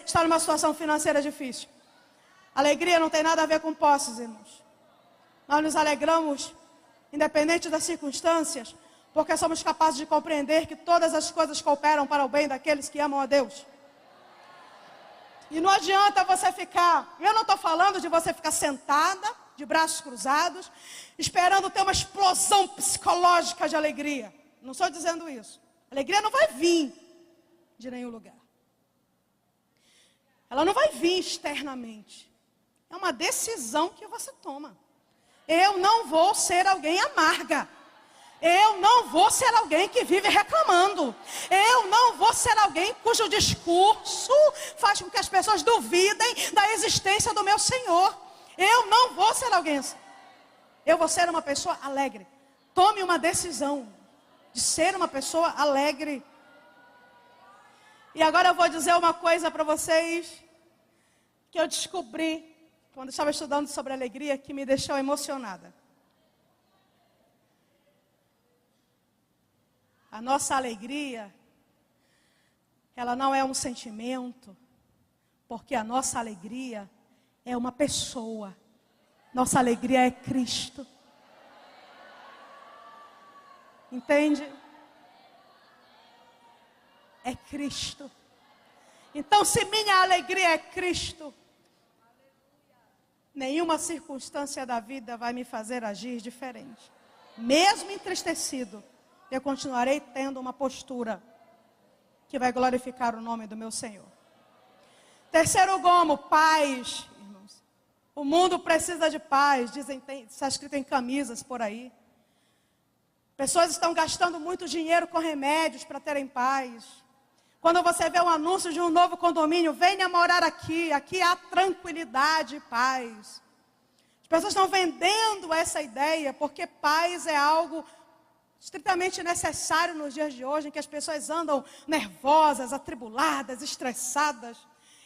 está numa situação financeira difícil. Alegria não tem nada a ver com posses, irmãos. Nós nos alegramos, independente das circunstâncias, porque somos capazes de compreender que todas as coisas cooperam para o bem daqueles que amam a Deus. E não adianta você ficar, eu não estou falando de você ficar sentada, de braços cruzados, esperando ter uma explosão psicológica de alegria. Não estou dizendo isso. A alegria não vai vir de nenhum lugar. Ela não vai vir externamente. É uma decisão que você toma. Eu não vou ser alguém amarga. Eu não vou ser alguém que vive reclamando. Eu não vou ser alguém cujo discurso faz com que as pessoas duvidem da existência do meu Senhor. Eu não vou ser alguém assim. Eu vou ser uma pessoa alegre. Tome uma decisão de ser uma pessoa alegre. E agora eu vou dizer uma coisa para vocês que eu descobri quando estava estudando sobre alegria, que me deixou emocionada. A nossa alegria, ela não é um sentimento, porque a nossa alegria é uma pessoa. Nossa alegria é Cristo. Entende? É Cristo. Então, se minha alegria é Cristo, nenhuma circunstância da vida vai me fazer agir diferente. Mesmo entristecido, eu continuarei tendo uma postura que vai glorificar o nome do meu Senhor. Terceiro gomo, paz, irmãos. O mundo precisa de paz, dizem, está escrito em camisas por aí. Pessoas estão gastando muito dinheiro com remédios para terem paz. Quando você vê um anúncio de um novo condomínio, venha morar aqui, aqui há tranquilidade e paz. As pessoas estão vendendo essa ideia, porque paz é algo estritamente necessário nos dias de hoje, em que as pessoas andam nervosas, atribuladas, estressadas.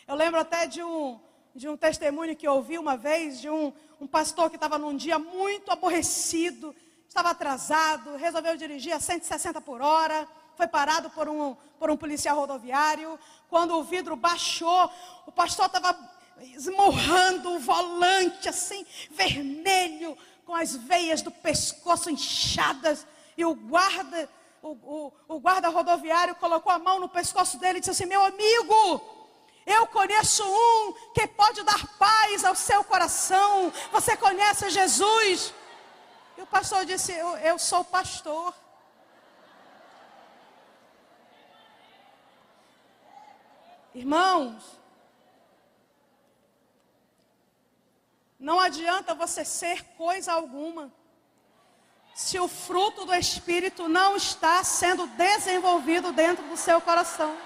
Eu lembro até de um testemunho que eu ouvi uma vez, de um pastor que estava num dia muito aborrecido, estava atrasado, resolveu dirigir a 160 por hora, foi parado por um policial rodoviário. Quando o vidro baixou, o pastor estava esmurrando o volante, assim, vermelho, com as veias do pescoço inchadas. E o guarda rodoviário colocou a mão no pescoço dele e disse assim: meu amigo, eu conheço um que pode dar paz ao seu coração. Você conhece Jesus? E o pastor disse: eu sou pastor. Irmãos, não adianta você ser coisa alguma se o fruto do Espírito não está sendo desenvolvido dentro do seu coração.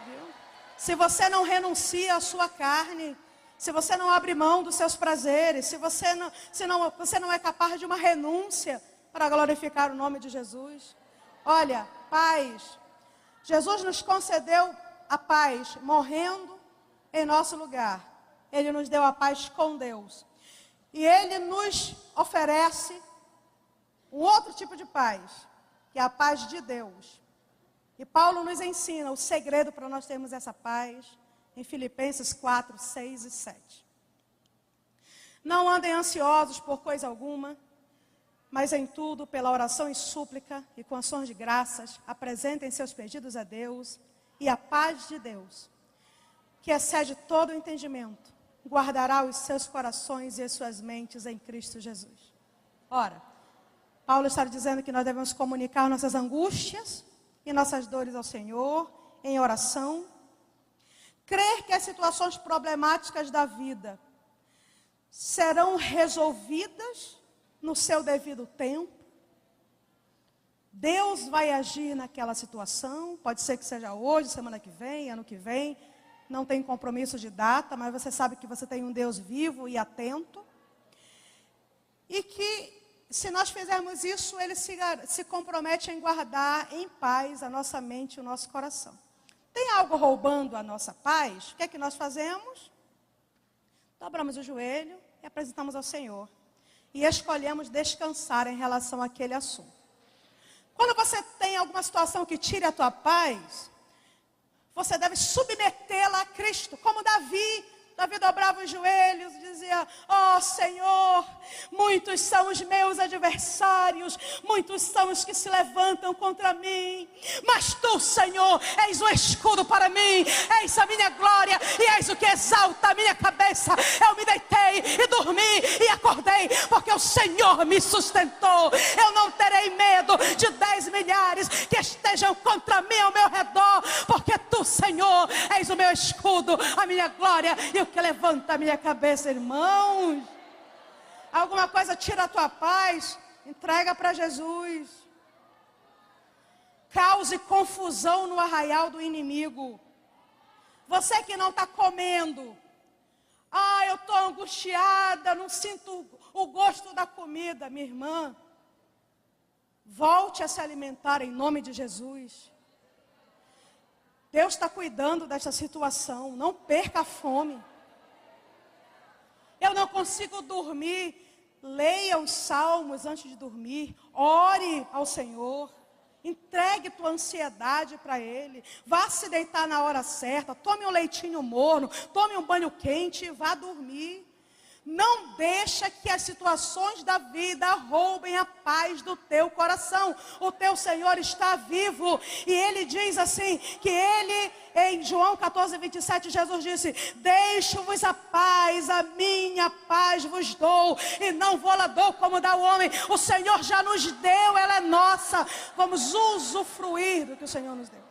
Viu? Se você não renuncia à sua carne, se você não abre mão dos seus prazeres, se você não é capaz de uma renúncia para glorificar o nome de Jesus. Olha, paz. Jesus nos concedeu a paz morrendo em nosso lugar. Ele nos deu a paz com Deus. E Ele nos oferece um outro tipo de paz, que é a paz de Deus. E Paulo nos ensina o segredo para nós termos essa paz em Filipenses 4, 6 e 7. Não andem ansiosos por coisa alguma, mas em tudo, pela oração e súplica e com ações de graças, apresentem seus pedidos a Deus, e a paz de Deus, que excede todo o entendimento, guardará os seus corações e as suas mentes em Cristo Jesus. Ora, Paulo está dizendo que nós devemos comunicar nossas angústias e nossas dores ao Senhor, em oração, crer que as situações problemáticas da vida serão resolvidas no seu devido tempo. Deus vai agir naquela situação, pode ser que seja hoje, semana que vem, ano que vem, não tem compromisso de data, mas você sabe que você tem um Deus vivo e atento. E que, se nós fizermos isso, Ele se compromete em guardar em paz a nossa mente e o nosso coração. Tem algo roubando a nossa paz? O que é que nós fazemos? Dobramos o joelho e apresentamos ao Senhor. E escolhemos descansar em relação àquele assunto. Quando você tem alguma situação que tire a tua paz, você deve submetê-la a Cristo, como Davi. Davi dobrava os joelhos e dizia: ó Senhor, muitos são os meus adversários, muitos são os que se levantam contra mim, mas Tu, Senhor, és o escudo para mim, és a minha glória e és o que exalta a minha cabeça. Eu me deitei e dormi e acordei, porque o Senhor me sustentou. Eu não terei medo de 10 milhares que estejam contra mim ao meu redor, porque Tu Tu, Senhor, és o meu escudo, a minha glória e o que levanta a minha cabeça, irmãos. Alguma coisa tira a tua paz, entrega para Jesus. Cause confusão no arraial do inimigo. Você que não está comendo, eu estou angustiada, não sinto o gosto da comida, minha irmã. Volte a se alimentar em nome de Jesus. Deus está cuidando dessa situação, não perca a fome. Eu não consigo dormir, leia os salmos antes de dormir, ore ao Senhor. Entregue tua ansiedade para Ele. Vá se deitar na hora certa. Tome um leitinho morno. Tome um banho quente e vá dormir. Não deixa que as situações da vida roubem a paz do teu coração. O teu Senhor está vivo. E Ele diz assim, que Ele, em João 14, 27, Jesus disse: deixo-vos a paz, a minha paz vos dou, e não vou-la dou como dá o homem. O Senhor já nos deu, ela é nossa. Vamos usufruir do que o Senhor nos deu.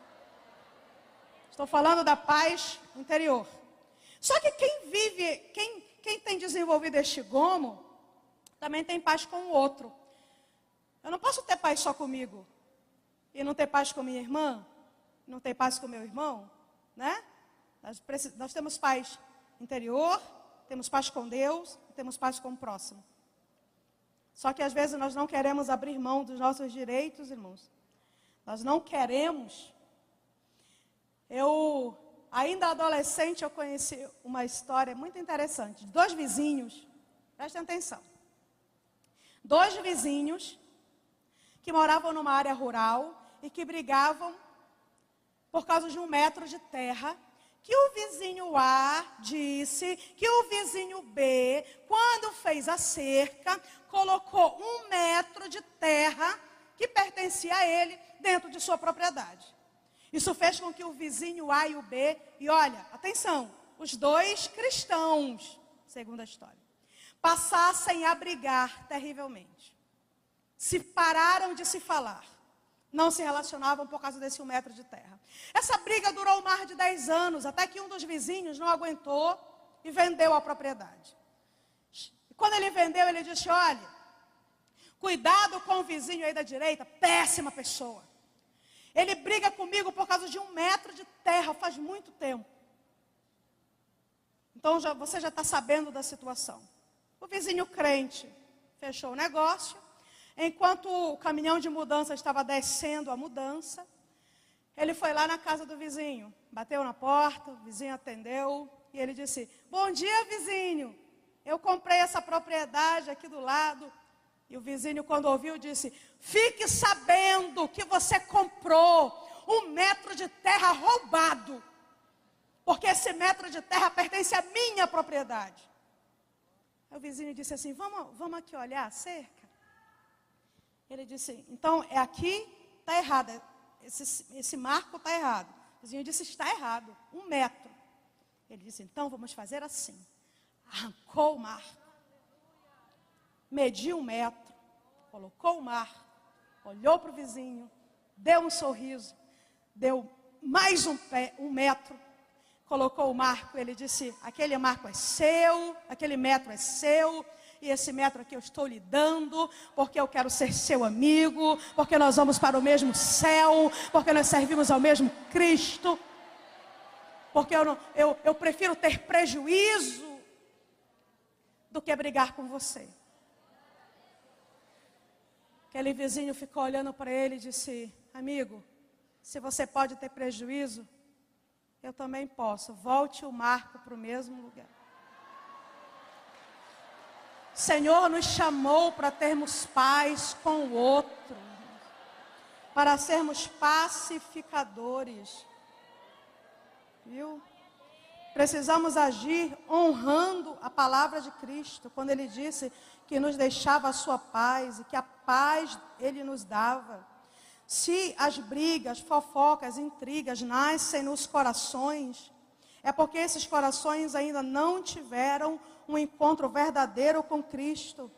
Estou falando da paz interior. Só que quem tem desenvolvido este gomo, também tem paz com o outro. Eu não posso ter paz só comigo, e não ter paz com minha irmã, não ter paz com meu irmão, né? Nós temos paz interior, temos paz com Deus, temos paz com o próximo. Só que às vezes nós não queremos abrir mão dos nossos direitos, irmãos. Nós não queremos. Ainda adolescente, eu conheci uma história muito interessante. De 2 vizinhos, prestem atenção. 2 vizinhos que moravam numa área rural e que brigavam por causa de 1 metro de terra, que o vizinho A disse que o vizinho B, quando fez a cerca, colocou 1 metro de terra que pertencia a ele dentro de sua propriedade. Isso fez com que o vizinho A e o B, e olha, atenção, os 2 cristãos, segundo a história, passassem a brigar terrivelmente. Se pararam de se falar, não se relacionavam por causa desse 1 metro de terra. Essa briga durou mais de 10 anos, até que um dos vizinhos não aguentou e vendeu a propriedade. E quando ele vendeu, ele disse: olha, cuidado com o vizinho aí da direita, péssima pessoa. Ele briga comigo por causa de 1 metro de terra, faz muito tempo. Então você já está sabendo da situação. O vizinho crente fechou o negócio. Enquanto o caminhão de mudança estava descendo a mudança, ele foi lá na casa do vizinho. Bateu na porta, o vizinho atendeu. E ele disse: bom dia, vizinho. Eu comprei essa propriedade aqui do lado. E o vizinho, quando ouviu, disse: fique sabendo que você comprou 1 metro de terra roubado. Porque esse metro de terra pertence à minha propriedade. Aí o vizinho disse assim: vamos aqui olhar a cerca? Ele disse: então é aqui, está errado. Esse marco está errado. O vizinho disse: está errado, 1 metro. Ele disse: então vamos fazer assim. Arrancou o marco. Mediu 1 metro, colocou o marco, olhou para o vizinho, deu um sorriso, deu mais 1 metro, colocou o marco. Ele disse: aquele marco é seu, aquele metro é seu, e esse metro aqui eu estou lhe dando, porque eu quero ser seu amigo, porque nós vamos para o mesmo céu, porque nós servimos ao mesmo Cristo, porque eu prefiro ter prejuízo do que brigar com você. Aquele vizinho ficou olhando para ele e disse: amigo, se você pode ter prejuízo, eu também posso. Volte o marco para o mesmo lugar. O Senhor nos chamou para termos paz com o outro, para sermos pacificadores. Viu? Precisamos agir honrando a palavra de Cristo, quando Ele disse que nos deixava a sua paz e que a paz Ele nos dava. Se as brigas, fofocas, intrigas nascem nos corações, é porque esses corações ainda não tiveram um encontro verdadeiro com Cristo.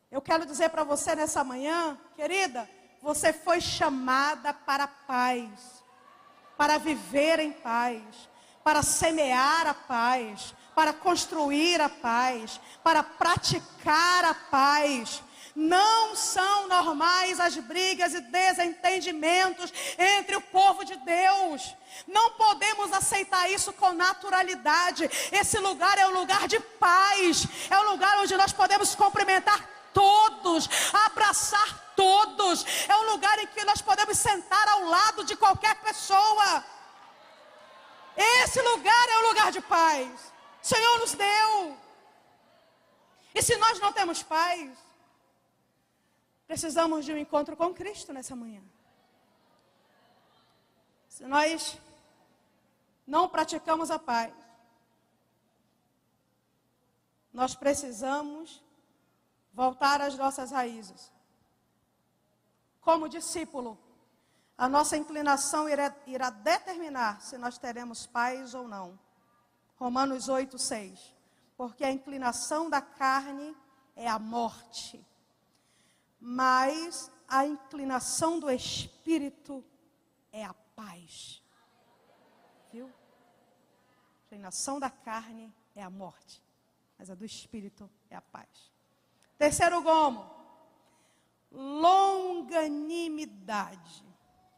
Eu quero dizer para você nessa manhã, querida, você foi chamada para a paz, para viver em paz, para semear a paz, para construir a paz, para praticar a paz. Não são normais as brigas e desentendimentos entre o povo de Deus. Não podemos aceitar isso com naturalidade. Esse lugar é um lugar de paz, é um lugar onde nós podemos cumprimentar todos, abraçar todos. É um lugar em que nós podemos sentar ao lado de qualquer pessoa. Esse lugar é um lugar de paz. O Senhor nos deu. E se nós não temos paz, precisamos de um encontro com Cristo nessa manhã. Se nós não praticamos a paz, nós precisamos voltar às nossas raízes. Como discípulo, a nossa inclinação irá determinar se nós teremos paz ou não. Romanos 8:6. Porque a inclinação da carne é a morte, mas a inclinação do Espírito é a paz. Viu? A inclinação da carne é a morte, mas a do Espírito é a paz. Terceiro gomo, longanimidade.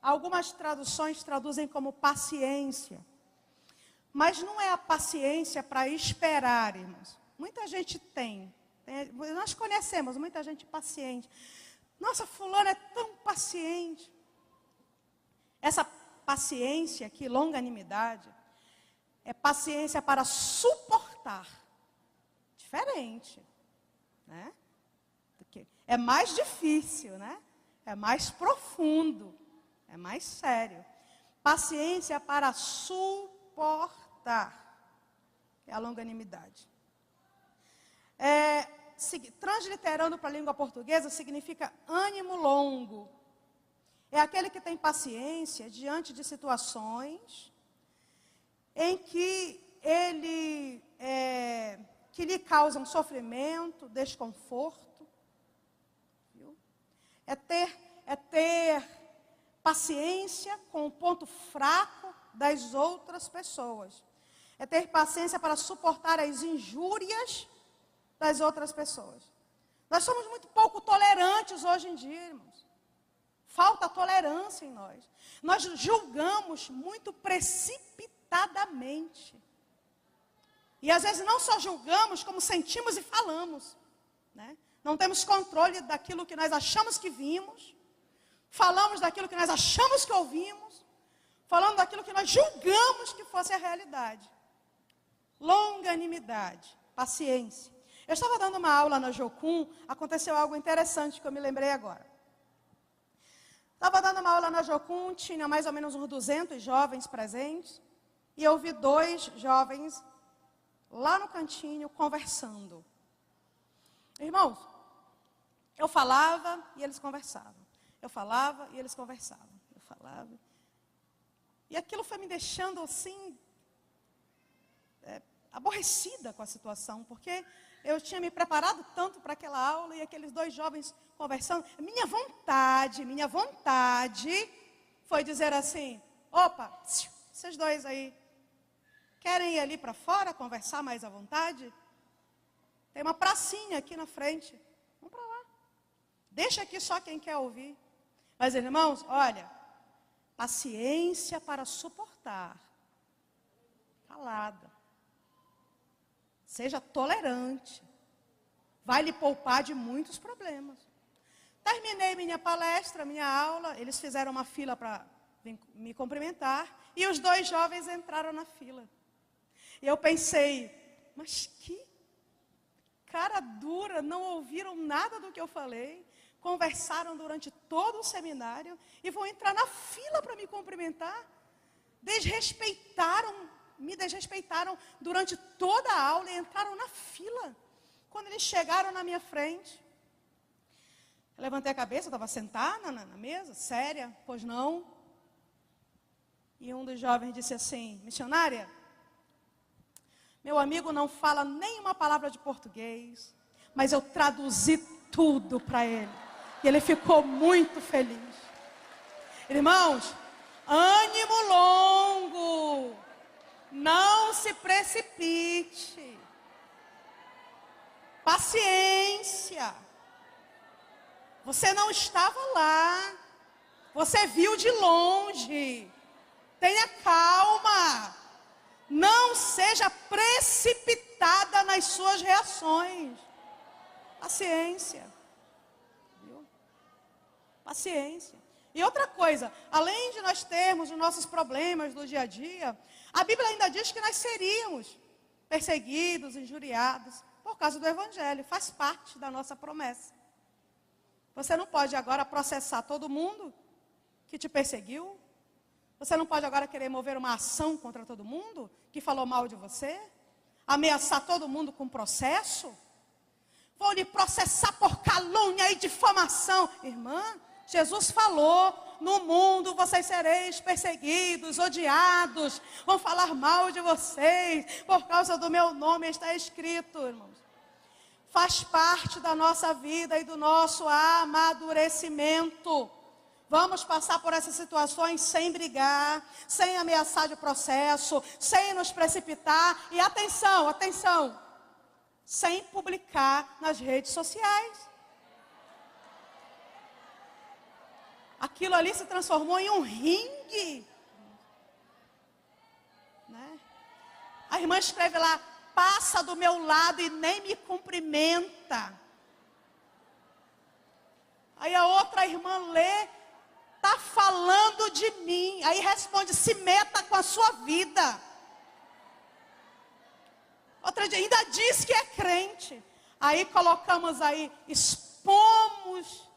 Algumas traduções traduzem como paciência. Mas não é a paciência para esperar, irmãos. Muita gente tem. Nós conhecemos muita gente paciente. Nossa, fulano é tão paciente. Essa paciência aqui, longanimidade, é paciência para suportar. Diferente, né? É mais difícil, né? É mais profundo, é mais sério. Paciência para suportar. É a longanimidade. Transliterando para a língua portuguesa, significa ânimo longo. É aquele que tem paciência diante de situações em que que lhe causam sofrimento, desconforto. Viu? É ter paciência com o ponto fraco das outras pessoas. É ter paciência para suportar as injúrias das outras pessoas. Nós somos muito pouco tolerantes hoje em dia, irmãos. Falta tolerância em nós. Nós julgamos muito precipitadamente. E às vezes não só julgamos, como sentimos e falamos, né? Não temos controle daquilo que nós achamos que vimos. Falamos daquilo que nós achamos que ouvimos. Falando daquilo que nós julgamos que fosse a realidade. Longanimidade, paciência. Eu estava dando uma aula na Jocum, aconteceu algo interessante que eu me lembrei agora. Estava dando uma aula na Jocum, tinha mais ou menos uns 200 jovens presentes, e eu vi 2 jovens lá no cantinho conversando. Irmãos, eu falava e eles conversavam. Eu falava e eles conversavam. Eu falava. E aquilo foi me deixando assim, aborrecida com a situação, porque eu tinha me preparado tanto para aquela aula e aqueles 2 jovens conversando. Minha vontade foi dizer assim: opa, vocês 2 aí, querem ir ali para fora conversar mais à vontade? Tem uma pracinha aqui na frente. Vamos para lá. Deixa aqui só quem quer ouvir. Mas, irmãos, olha, paciência para suportar. Calada. Seja tolerante. Vai lhe poupar de muitos problemas. Terminei minha palestra, minha aula. Eles fizeram uma fila para me cumprimentar. E os 2 jovens entraram na fila. E eu pensei, mas que cara dura, não ouviram nada do que eu falei. Conversaram durante todo o seminário e vão entrar na fila para me cumprimentar. Me desrespeitaram durante toda a aula e entraram na fila. Quando eles chegaram na minha frente, eu levantei a cabeça, eu estava sentada na mesa, séria, pois não. E um dos jovens disse assim: missionária, meu amigo não fala nenhuma palavra de português, mas eu traduzi tudo para ele. E ele ficou muito feliz. Irmãos, Ânimo longo. Não se precipite. Paciência. Você não estava lá. Você viu de longe. Tenha calma. Não seja precipitada nas suas reações. Paciência. Viu? Paciência. E outra coisa, além de nós termos os nossos problemas do dia a dia, a Bíblia ainda diz que nós seríamos perseguidos, injuriados, por causa do Evangelho. Faz parte da nossa promessa. Você não pode agora processar todo mundo que te perseguiu. Você não pode agora querer mover uma ação contra todo mundo que falou mal de você. Ameaçar todo mundo com processo. Vou lhe processar por calúnia e difamação. Irmã, Jesus falou, no mundo vocês sereis perseguidos, odiados, vão falar mal de vocês, por causa do meu nome, está escrito, irmãos. Faz parte da nossa vida e do nosso amadurecimento. Vamos passar por essas situações sem brigar, sem ameaçar de processo, sem nos precipitar e atenção, atenção, sem publicar nas redes sociais. Aquilo ali se transformou em um ringue. Né? A irmã escreve lá, passa do meu lado e nem me cumprimenta. Aí a outra irmã lê, está falando de mim. Aí responde, se meta com a sua vida. Outra ainda diz que é crente. Aí colocamos aí, expomos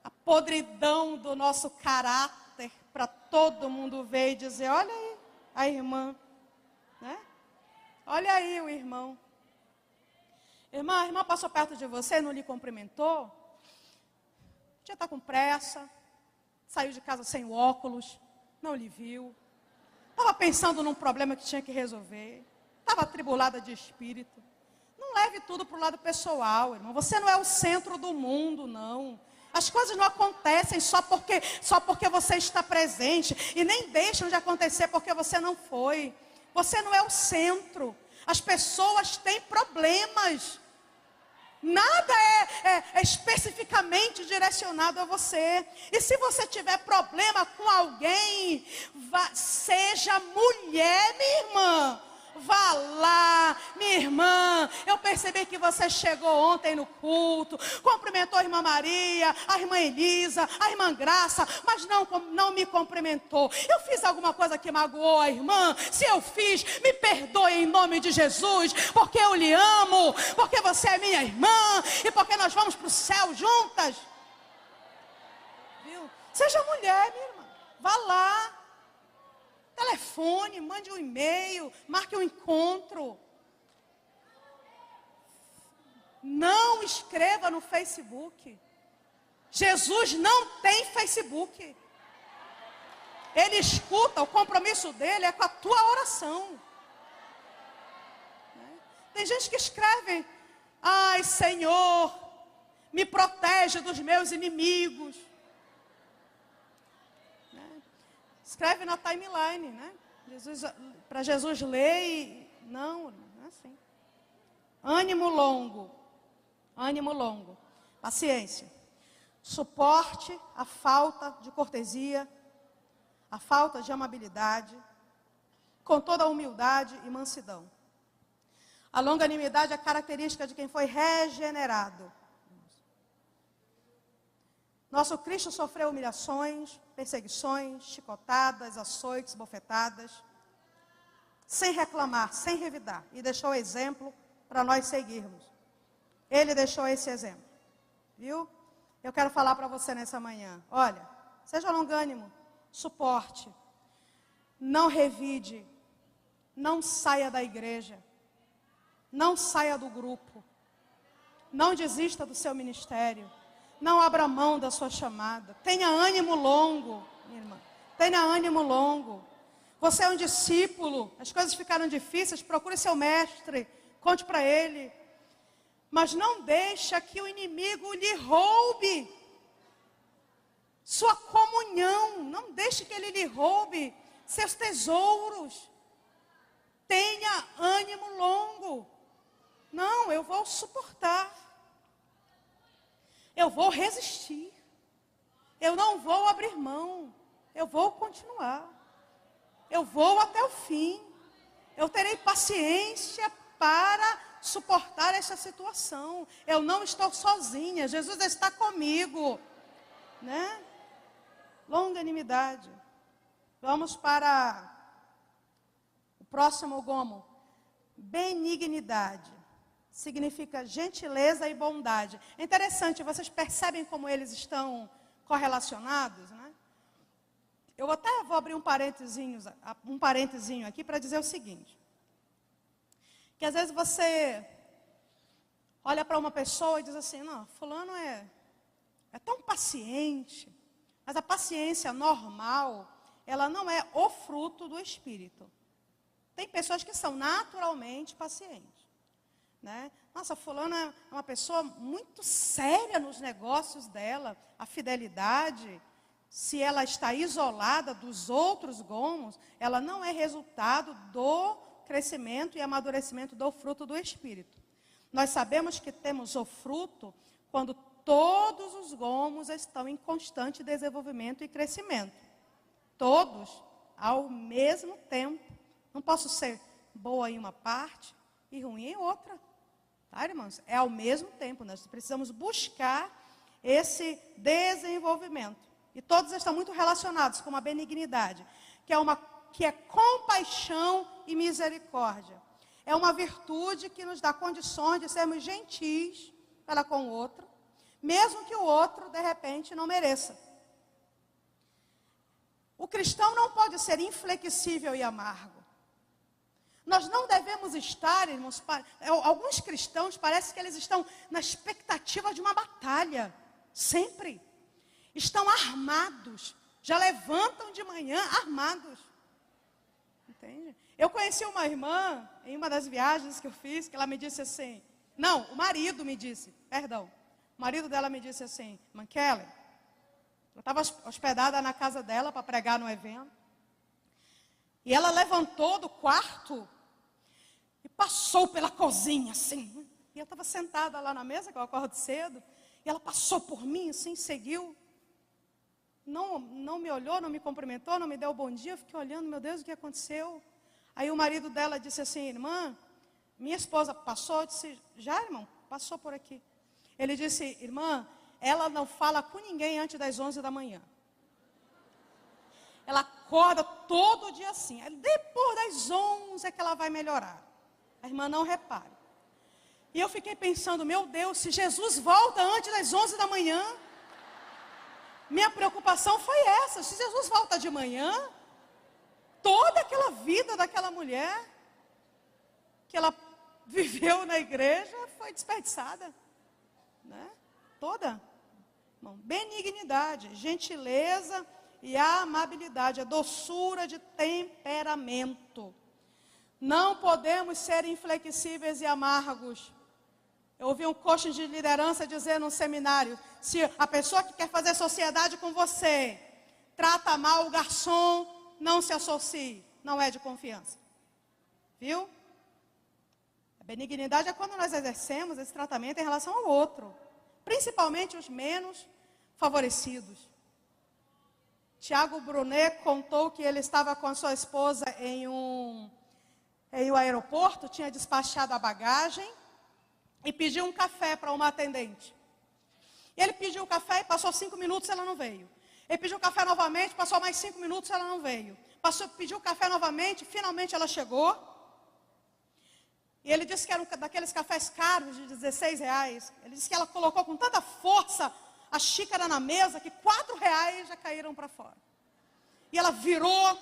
a podridão do nosso caráter para todo mundo ver e dizer, olha aí a irmã, né? Olha aí o irmão. Irmã, a irmã passou perto de você, não lhe cumprimentou? Já está com pressa, saiu de casa sem óculos, não lhe viu. Estava pensando num problema que tinha que resolver. Estava atribulada de espírito. Não leve tudo para o lado pessoal, irmão. Você não é o centro do mundo, não. As coisas não acontecem só porque você está presente. E nem deixam de acontecer porque você não foi. Você não é o centro. As pessoas têm problemas. Nada é especificamente direcionado a você. E se você tiver problema com alguém, seja mulher, minha irmã. Vá lá, minha irmã, eu percebi que você chegou ontem no culto, cumprimentou a irmã Maria, a irmã Elisa, a irmã Graça, mas não me cumprimentou. Eu fiz alguma coisa que magoou a irmã? Se eu fiz, me perdoe em nome de Jesus, porque eu lhe amo, porque você é minha irmã e porque nós vamos para o céu juntas. Viu? Seja mulher, minha irmã, vá lá. Telefone, mande um e-mail, marque um encontro. Não escreva no Facebook. Jesus não tem Facebook. Ele escuta, o compromisso dele é com a tua oração. Tem gente que escreve, ai Senhor, me protege dos meus inimigos. Escreve na timeline, né? Para Jesus ler e... Não, não é assim. Ânimo longo. Ânimo longo. Paciência. Suporte a falta de cortesia, a falta de amabilidade, com toda a humildade e mansidão. A longanimidade é característica de quem foi regenerado. Nosso Cristo sofreu humilhações, perseguições, chicotadas, açoites, bofetadas, sem reclamar, sem revidar, e deixou exemplo para nós seguirmos. Ele deixou esse exemplo, viu? Eu quero falar para você nessa manhã, olha, seja longânimo, suporte, não revide, não saia da igreja, não saia do grupo, não desista do seu ministério. Não abra mão da sua chamada. Tenha ânimo longo, minha irmã. Tenha ânimo longo. Você é um discípulo. As coisas ficaram difíceis. Procure seu mestre. Conte para ele. Mas não deixa que o inimigo lhe roube sua comunhão comunhão. Não deixe que ele lhe roube seus tesouros. Tenha ânimo longo. Não, eu vou suportar. Eu vou resistir. Eu não vou abrir mão. Eu vou continuar. Eu vou até o fim. Eu terei paciência para suportar essa situação. Eu não estou sozinha. Jesus está comigo. Né? Longanimidade. Vamos para o próximo gomo. Benignidade. Significa gentileza e bondade. É interessante, vocês percebem como eles estão correlacionados, né? Eu até vou abrir um parentezinho aqui para dizer o seguinte. Que às vezes você olha para uma pessoa e diz assim, não, fulano é tão paciente, mas a paciência normal, ela não é o fruto do Espírito. Tem pessoas que são naturalmente pacientes. Né? Nossa, fulana é uma pessoa muito séria nos negócios dela. A fidelidade, se ela está isolada dos outros gomos, ela não é resultado do crescimento e amadurecimento do fruto do Espírito. Nós sabemos que temos o fruto quando todos os gomos estão em constante desenvolvimento e crescimento. Todos ao mesmo tempo. Não posso ser boa em uma parte e ruim em outra. Tá, irmãos? É ao mesmo tempo, nós precisamos buscar esse desenvolvimento. E todos estão muito relacionados com a benignidade, que é compaixão e misericórdia. É uma virtude que nos dá condições de sermos gentis para com o outro, mesmo que o outro, de repente, não mereça. O cristão não pode ser inflexível e amargo. Nós não devemos estar, irmãos, alguns cristãos parece que eles estão na expectativa de uma batalha, sempre. Estão armados, já levantam de manhã armados. Entende? Eu conheci uma irmã, em uma das viagens que eu fiz, que ela me disse assim, o marido dela me disse assim, irmã Kelly, eu estava hospedada na casa dela para pregar no evento, e ela levantou do quarto e passou pela cozinha, assim. E eu estava sentada lá na mesa, que eu acordo cedo. E ela passou por mim, assim, seguiu. Não me olhou, não me cumprimentou, não me deu bom dia. Eu fiquei olhando, meu Deus, o que aconteceu? Aí o marido dela disse assim, irmã, minha esposa passou. Eu disse, já, irmão? Passou por aqui. Ele disse, irmã, ela não fala com ninguém antes das 11 da manhã. Ela acorda todo dia assim. Depois das 11 é que ela vai melhorar. A irmã não repara. E eu fiquei pensando, meu Deus, se Jesus volta antes das 11 da manhã, minha preocupação foi essa. Se Jesus volta de manhã, toda aquela vida daquela mulher que ela viveu na igreja foi desperdiçada. Né? Toda. Bom, benignidade, gentileza e a amabilidade, a doçura de temperamento. Não podemos ser inflexíveis e amargos. Eu ouvi um coach de liderança dizer num seminário, se a pessoa que quer fazer sociedade com você trata mal o garçom, não se associe, não é de confiança. Viu? A benignidade é quando nós exercemos esse tratamento em relação ao outro, principalmente os menos favorecidos. Tiago Brunet contou que ele estava com a sua esposa em um aeroporto, tinha despachado a bagagem e pediu um café para uma atendente. Ele pediu o café e passou 5 minutos e ela não veio. Ele pediu o café novamente, passou mais 5 minutos e ela não veio. Pediu o café novamente, finalmente ela chegou. E ele disse que era daqueles cafés caros de R$16. Ele disse que ela colocou com tanta força a xícara na mesa que R$4 já caíram para fora. E ela virou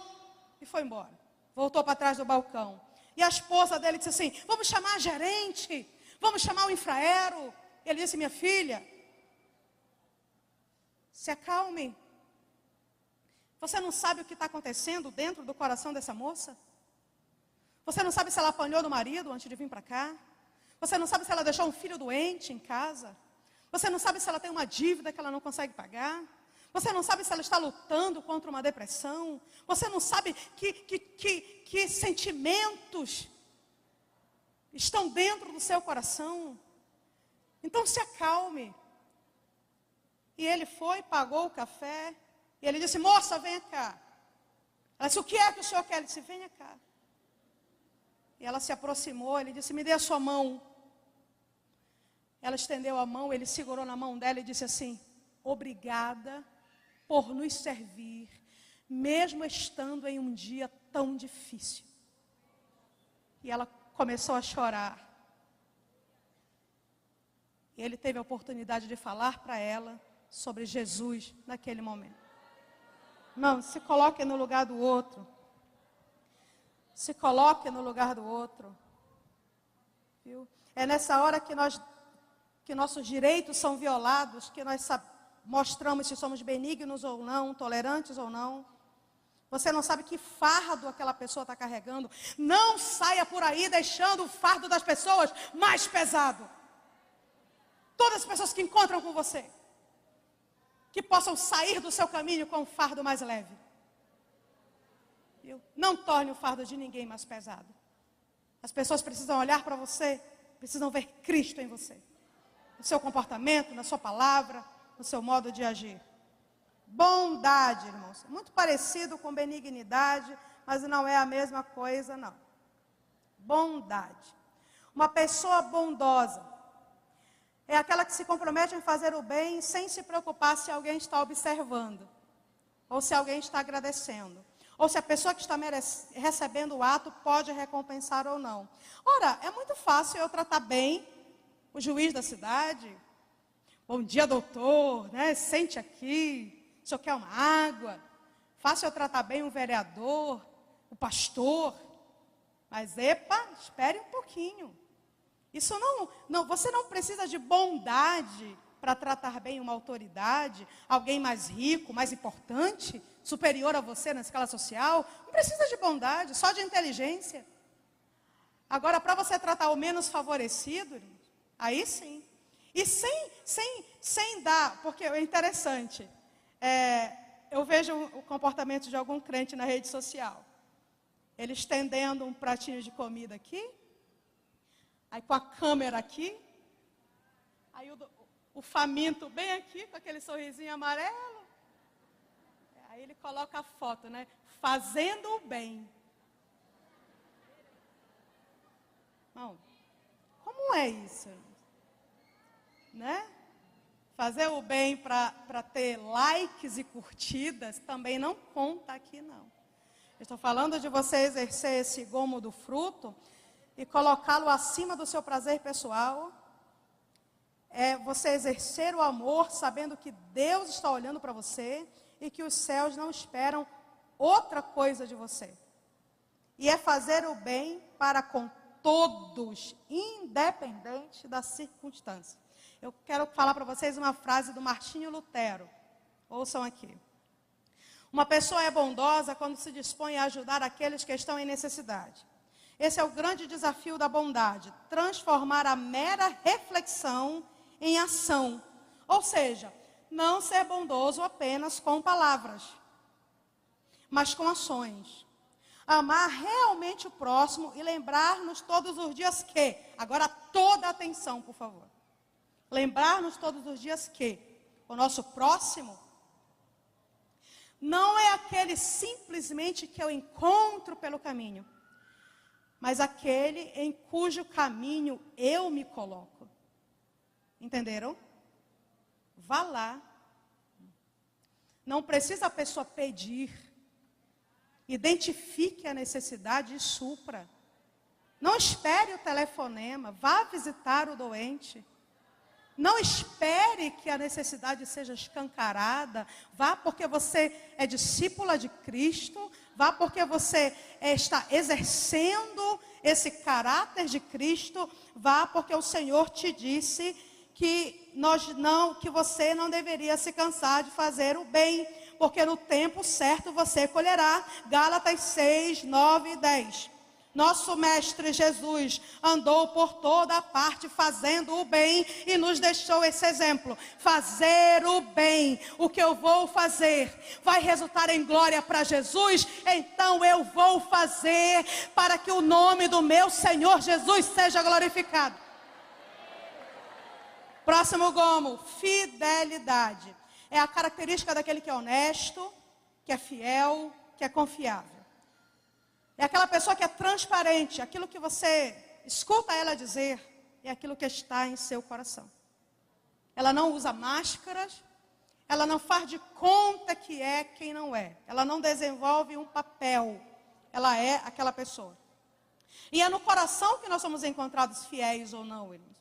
e foi embora. Voltou para trás do balcão. E a esposa dele disse assim, vamos chamar a gerente, vamos chamar o infraero. Ele disse, minha filha, se acalme. Você não sabe o que está acontecendo dentro do coração dessa moça? Você não sabe se ela apanhou do marido antes de vir para cá? Você não sabe se ela deixou um filho doente em casa? Você não sabe se ela tem uma dívida que ela não consegue pagar? Você não sabe se ela está lutando contra uma depressão. Você não sabe que sentimentos estão dentro do seu coração. Então se acalme. E ele foi, pagou o café. E ele disse, moça, venha cá. Ela disse, o que é que o senhor quer? Ele disse, venha cá. E ela se aproximou, ele disse, me dê a sua mão. Ela estendeu a mão, ele segurou na mão dela e disse assim, obrigada por nos servir, mesmo estando em um dia tão difícil. E ela começou a chorar. E ele teve a oportunidade de falar para ela sobre Jesus naquele momento. Não, se coloque no lugar do outro. Se coloque no lugar do outro. Viu? É nessa hora que nossos direitos são violados, que nós mostramos se somos benignos ou não, tolerantes ou não. Você não sabe que fardo aquela pessoa está carregando. Não saia por aí deixando o fardo das pessoas mais pesado. Todas as pessoas que encontram com você, que possam sair do seu caminho com um fardo mais leve. Viu? Não torne o fardo de ninguém mais pesado. As pessoas precisam olhar para você, precisam ver Cristo em você. No seu comportamento, na sua palavra, no seu modo de agir. Bondade, irmãos. Muito parecido com benignidade, mas não é a mesma coisa, não. Bondade. Uma pessoa bondosa é aquela que se compromete em fazer o bem sem se preocupar se alguém está observando, ou se alguém está agradecendo, ou se a pessoa que está recebendo o ato pode recompensar ou não. Ora, é muito fácil eu tratar bem o juiz da cidade. Bom dia, doutor, né? Sente aqui, o senhor quer uma água? Fácil eu tratar bem o vereador, o pastor. Mas, espere um pouquinho. Isso não, você não precisa de bondade para tratar bem uma autoridade, alguém mais rico, mais importante, superior a você na escala social. Não precisa de bondade, só de inteligência. Agora, para você tratar o menos favorecido, aí sim. E sem dar, porque é interessante, eu vejo o comportamento de algum crente na rede social. Ele estendendo um pratinho de comida aqui, aí com a câmera aqui, aí o faminto bem aqui, com aquele sorrisinho amarelo. Aí ele coloca a foto, né? Fazendo o bem. Não, como é isso? Né? Fazer o bem para ter likes e curtidas também não conta aqui, não. Eu estou falando de você exercer esse gomo do fruto e colocá-lo acima do seu prazer pessoal. É você exercer o amor sabendo que Deus está olhando para você e que os céus não esperam outra coisa de você. E é fazer o bem para com todos, independente da circunstância. Eu quero falar para vocês uma frase do Martinho Lutero. Ouçam aqui. Uma pessoa é bondosa quando se dispõe a ajudar aqueles que estão em necessidade. Esse é o grande desafio da bondade, transformar a mera reflexão em ação. Ou seja, não ser bondoso apenas com palavras, mas com ações. Amar realmente o próximo e lembrar-nos todos os dias que, agora toda atenção, por favor. Lembrar-nos todos os dias que o nosso próximo não é aquele simplesmente que eu encontro pelo caminho, mas aquele em cujo caminho eu me coloco. Entenderam? Vá lá. Não precisa a pessoa pedir. Identifique a necessidade e supra. Não espere o telefonema. Vá visitar o doente. Não espere que a necessidade seja escancarada. Vá porque você é discípula de Cristo. Vá porque você está exercendo esse caráter de Cristo. Vá porque o Senhor te disse que você não deveria se cansar de fazer o bem. Porque no tempo certo você colherá. Gálatas 6, 9 e 10. Nosso Mestre Jesus andou por toda a parte fazendo o bem e nos deixou esse exemplo. Fazer o bem, o que eu vou fazer, vai resultar em glória para Jesus, então eu vou fazer para que o nome do meu Senhor Jesus seja glorificado. Próximo gomo, fidelidade. É a característica daquele que é honesto, que é fiel, que é confiável. É aquela pessoa que é transparente, aquilo que você escuta ela dizer, é aquilo que está em seu coração. Ela não usa máscaras, ela não faz de conta que é quem não é. Ela não desenvolve um papel, ela é aquela pessoa. E é no coração que nós somos encontrados fiéis ou não, irmãos.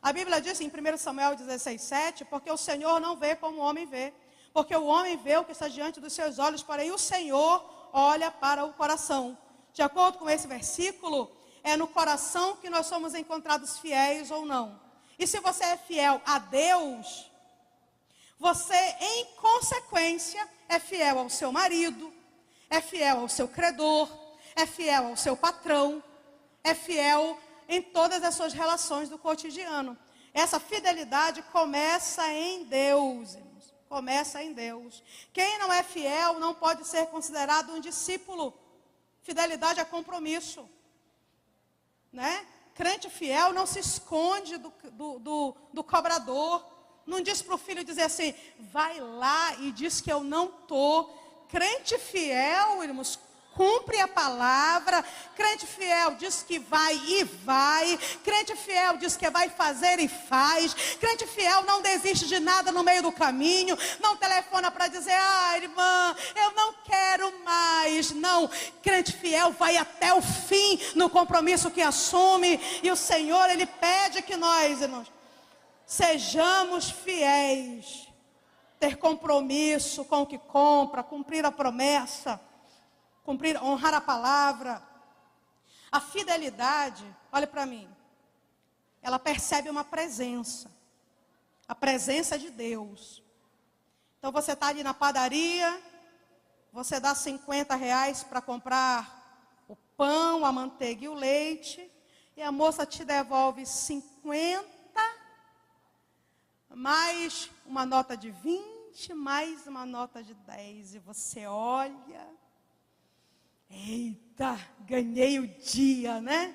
A Bíblia diz em 1 Samuel 16:7, porque o Senhor não vê como o homem vê, porque o homem vê o que está diante dos seus olhos, porém o Senhor olha para o coração. De acordo com esse versículo, é no coração que nós somos encontrados fiéis ou não. E se você é fiel a Deus, você, em consequência, é fiel ao seu marido, é fiel ao seu credor, é fiel ao seu patrão, é fiel em todas as suas relações do cotidiano. Essa fidelidade começa em Deus, irmãos. Começa em Deus. Quem não é fiel não pode ser considerado um discípulo. Fidelidade é compromisso, né? Crente fiel não se esconde do cobrador. Não diz para o filho dizer assim, vai lá e diz que eu não estou. Crente fiel, irmãos, cumpre a palavra. Crente fiel diz que vai e vai. Crente fiel diz que vai fazer e faz. Crente fiel não desiste de nada no meio do caminho. Não telefona para dizer, irmã, eu não quero mais. Não, crente fiel vai até o fim no compromisso que assume. E o Senhor, Ele pede que nós, irmãos, sejamos fiéis. Ter compromisso com o que compra, cumprir a promessa. Honrar a palavra. A fidelidade, olha para mim, ela percebe uma presença, a presença de Deus. Então você está ali na padaria, você dá R$50 para comprar o pão, a manteiga e o leite, e a moça te devolve 50, mais uma nota de 20, mais uma nota de 10, e você olha... Eita, ganhei o dia, né?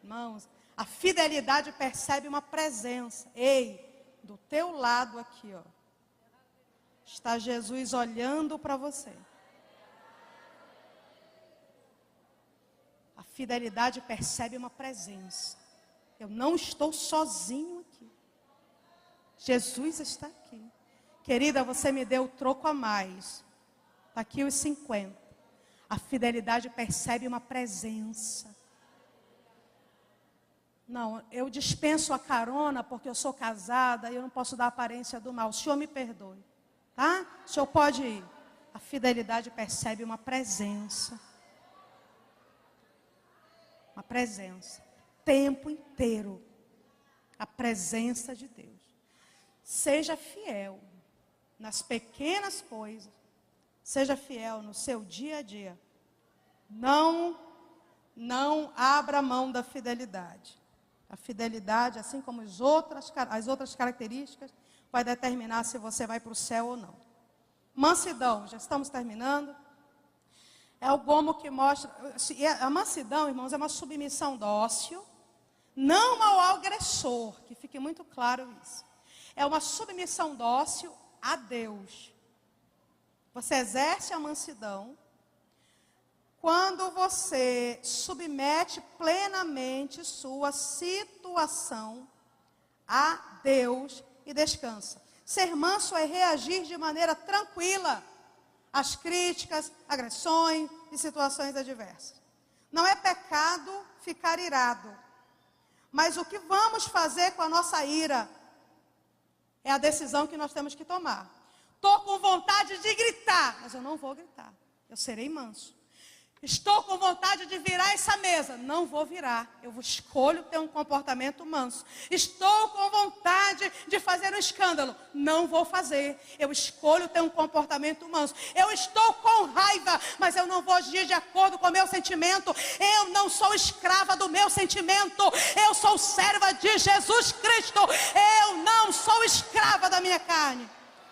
Irmãos, a fidelidade percebe uma presença. Ei, do teu lado aqui, ó, está Jesus olhando para você. A fidelidade percebe uma presença. Eu não estou sozinho aqui. Jesus está aqui. Querida, você me deu o troco a mais. Está aqui os 50. A fidelidade percebe uma presença. Não, eu dispenso a carona porque eu sou casada e eu não posso dar aparência do mal. O Senhor me perdoe, tá? O Senhor pode ir. A fidelidade percebe uma presença. Uma presença. Tempo inteiro. A presença de Deus. Seja fiel nas pequenas coisas. Seja fiel no seu dia a dia. Não abra mão da fidelidade. A fidelidade, assim como as outras características, vai determinar se você vai para o céu ou não. Mansidão, já estamos terminando. É o gomo que mostra... A mansidão, irmãos, é uma submissão dócil, não ao agressor, que fique muito claro isso. É uma submissão dócil a Deus. Você exerce a mansidão quando você submete plenamente sua situação a Deus e descansa. Ser manso é reagir de maneira tranquila às críticas, agressões e situações adversas. Não é pecado ficar irado, mas o que vamos fazer com a nossa ira é a decisão que nós temos que tomar. Estou com vontade de gritar, mas eu não vou gritar. Eu serei manso. Estou com vontade de virar essa mesa. Não vou virar. Eu escolho ter um comportamento manso. Estou com vontade de fazer um escândalo. Não vou fazer. Eu escolho ter um comportamento manso. Eu estou com raiva, mas eu não vou agir de acordo com o meu sentimento. Eu não sou escrava do meu sentimento. Eu sou serva de Jesus Cristo. Eu não sou escrava da minha carne.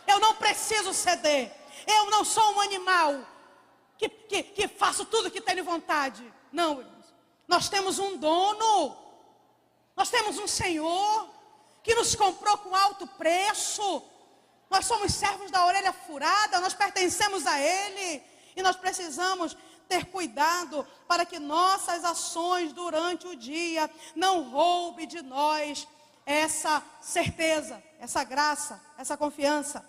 Eu não preciso ceder. Eu não sou um animal que faço tudo que tenho vontade. Não, irmãos. Nós temos um dono. Nós temos um Senhor que nos comprou com alto preço. Nós somos servos da orelha furada. Nós pertencemos a Ele. E nós precisamos ter cuidado para que nossas ações durante o dia não roubem de nós essa certeza, essa graça, essa confiança.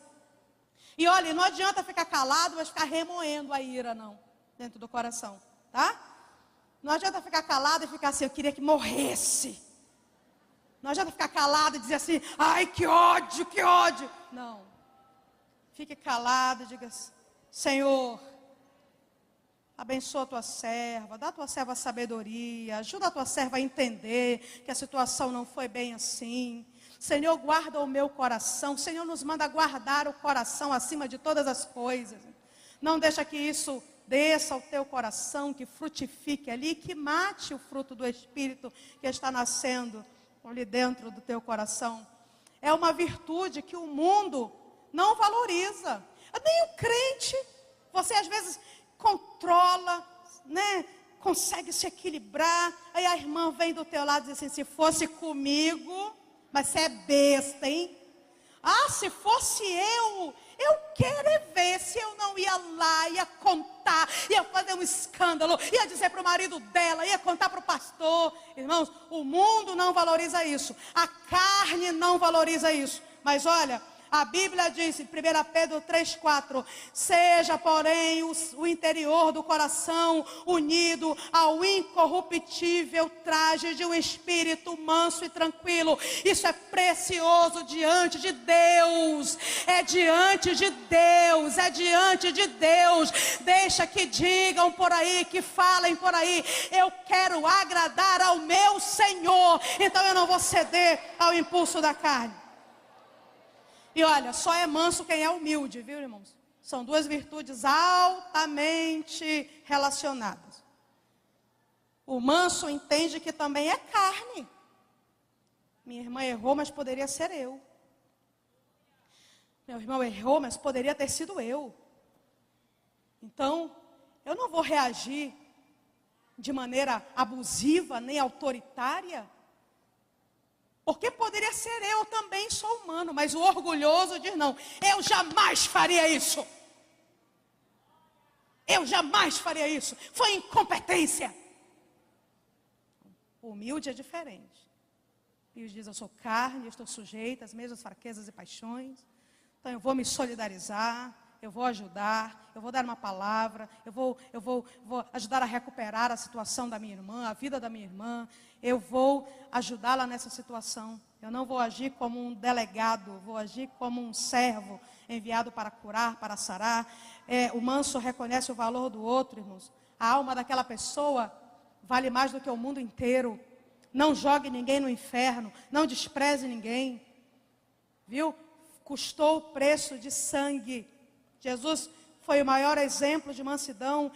E olha, não adianta ficar calado, mas ficar remoendo a ira, não, dentro do coração, tá? Não adianta ficar calado e ficar assim, eu queria que morresse. Não adianta ficar calado e dizer assim, ai, que ódio, que ódio. Não. Fique calado e diga assim, Senhor, abençoa a tua serva, dá a tua serva sabedoria, ajuda a tua serva a entender que a situação não foi bem assim. Senhor, guarda o meu coração. Senhor, nos manda guardar o coração acima de todas as coisas. Não deixa que isso desça ao teu coração, que frutifique ali, que mate o fruto do Espírito que está nascendo ali dentro do teu coração. É uma virtude que o mundo não valoriza. Nem o crente, você às vezes controla, né? Consegue se equilibrar. Aí a irmã vem do teu lado e diz assim, se fosse comigo... Mas você é besta, hein? Ah, se fosse eu quero é ver se eu não ia lá, ia contar, ia fazer um escândalo, ia dizer para o marido dela, ia contar para o pastor. Irmãos, o mundo não valoriza isso, a carne não valoriza isso. Mas olha, a Bíblia diz em 1 Pedro 3,4, seja, porém, o interior do coração unido ao incorruptível traje de um espírito manso e tranquilo. Isso é precioso diante de Deus. É diante de Deus, é diante de Deus. Deixa que digam por aí, que falem por aí, eu quero agradar ao meu Senhor, então eu não vou ceder ao impulso da carne. E olha, só é manso quem é humilde, viu, irmãos? São duas virtudes altamente relacionadas. O manso entende que também é carne. Minha irmã errou, mas poderia ser eu. Meu irmão errou, mas poderia ter sido eu. Então, eu não vou reagir de maneira abusiva nem autoritária. Porque poderia ser eu também, sou humano, mas o orgulhoso diz não, eu jamais faria isso. Eu jamais faria isso, foi incompetência. O humilde é diferente. E diz, eu sou carne, eu estou sujeita às mesmas fraquezas e paixões. Então eu vou me solidarizar, eu vou ajudar, eu vou dar uma palavra, eu vou ajudar a recuperar a situação da minha irmã, a vida da minha irmã. Eu vou ajudá-la nessa situação. Eu não vou agir como um delegado, vou agir como um servo enviado para curar, para sarar. O manso reconhece o valor do outro, irmãos. A alma daquela pessoa vale mais do que o mundo inteiro. Não jogue ninguém no inferno, não despreze ninguém. Viu? Custou o preço de sangue. Jesus foi o maior exemplo de mansidão.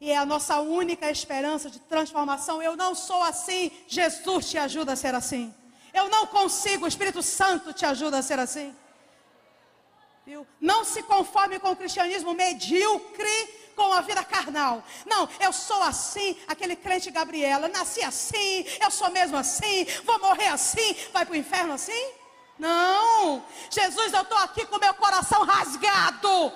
E é a nossa única esperança de transformação. Eu não sou assim, Jesus te ajuda a ser assim. Eu não consigo, o Espírito Santo te ajuda a ser assim. Viu? Não se conforme com o cristianismo medíocre, com a vida carnal. Não, eu sou assim, aquele crente Gabriela, nasci assim, eu sou mesmo assim, vou morrer assim, vai para o inferno assim? Não, Jesus, eu estou aqui com meu coração rasgado.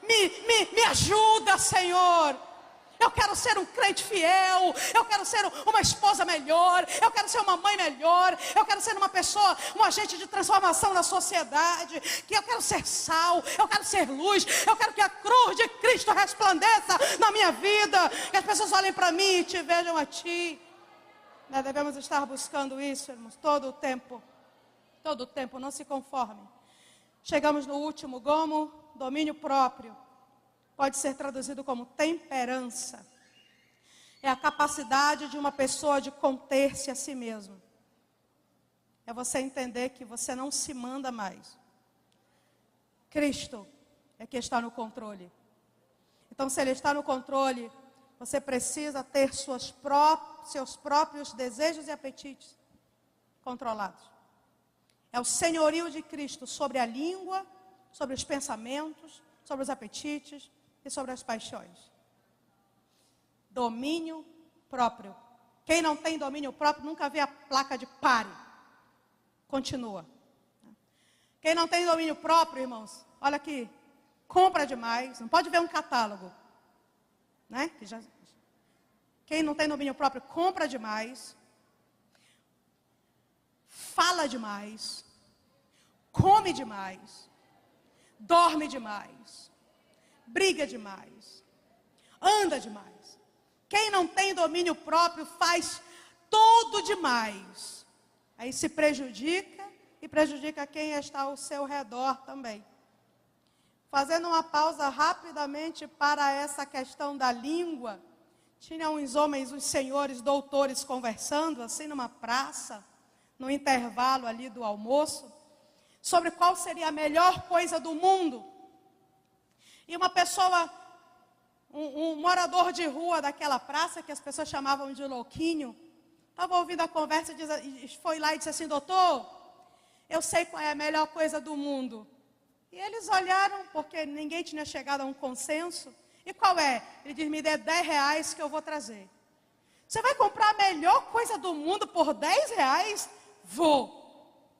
Me ajuda, Senhor. Eu quero ser um crente fiel, eu quero ser uma esposa melhor, eu quero ser uma mãe melhor, eu quero ser uma pessoa, um agente de transformação na sociedade, que eu quero ser sal, eu quero ser luz, eu quero que a cruz de Cristo resplandeça na minha vida, que as pessoas olhem para mim e te vejam a ti. Nós devemos estar buscando isso, irmãos, todo o tempo, não se conforme. Chegamos no último gomo, domínio próprio. Pode ser traduzido como temperança. é a capacidade de uma pessoa de conter-se a si mesma. É você entender que você não se manda mais. Cristo é que está no controle. Então, se Ele está no controle, você precisa ter seus próprios desejos e apetites controlados. É o senhorio de Cristo sobre a língua, sobre os pensamentos, sobre os apetites e sobre as paixões. Domínio próprio. Quem não tem domínio próprio nunca vê a placa de pare. Continua. Quem não tem domínio próprio, irmãos, olha aqui, compra demais, não pode ver um catálogo, né? Quem não tem domínio próprio, compra demais, fala demais, come demais, dorme demais, briga demais, anda demais. Quem não tem domínio próprio faz tudo demais. Aí se prejudica e prejudica quem está ao seu redor também. Fazendo uma pausa rapidamente para essa questão da língua, tinham uns homens, uns senhores doutores conversando assim numa praça, no intervalo ali do almoço, sobre qual seria a melhor coisa do mundo. E uma pessoa, um morador de rua daquela praça, que as pessoas chamavam de louquinho, estava ouvindo a conversa e foi lá e disse assim: doutor, eu sei qual é a melhor coisa do mundo. E eles olharam, porque ninguém tinha chegado a um consenso. E qual é? Ele diz: me dê R$10 que eu vou trazer. Você vai comprar a melhor coisa do mundo por R$10? Vou.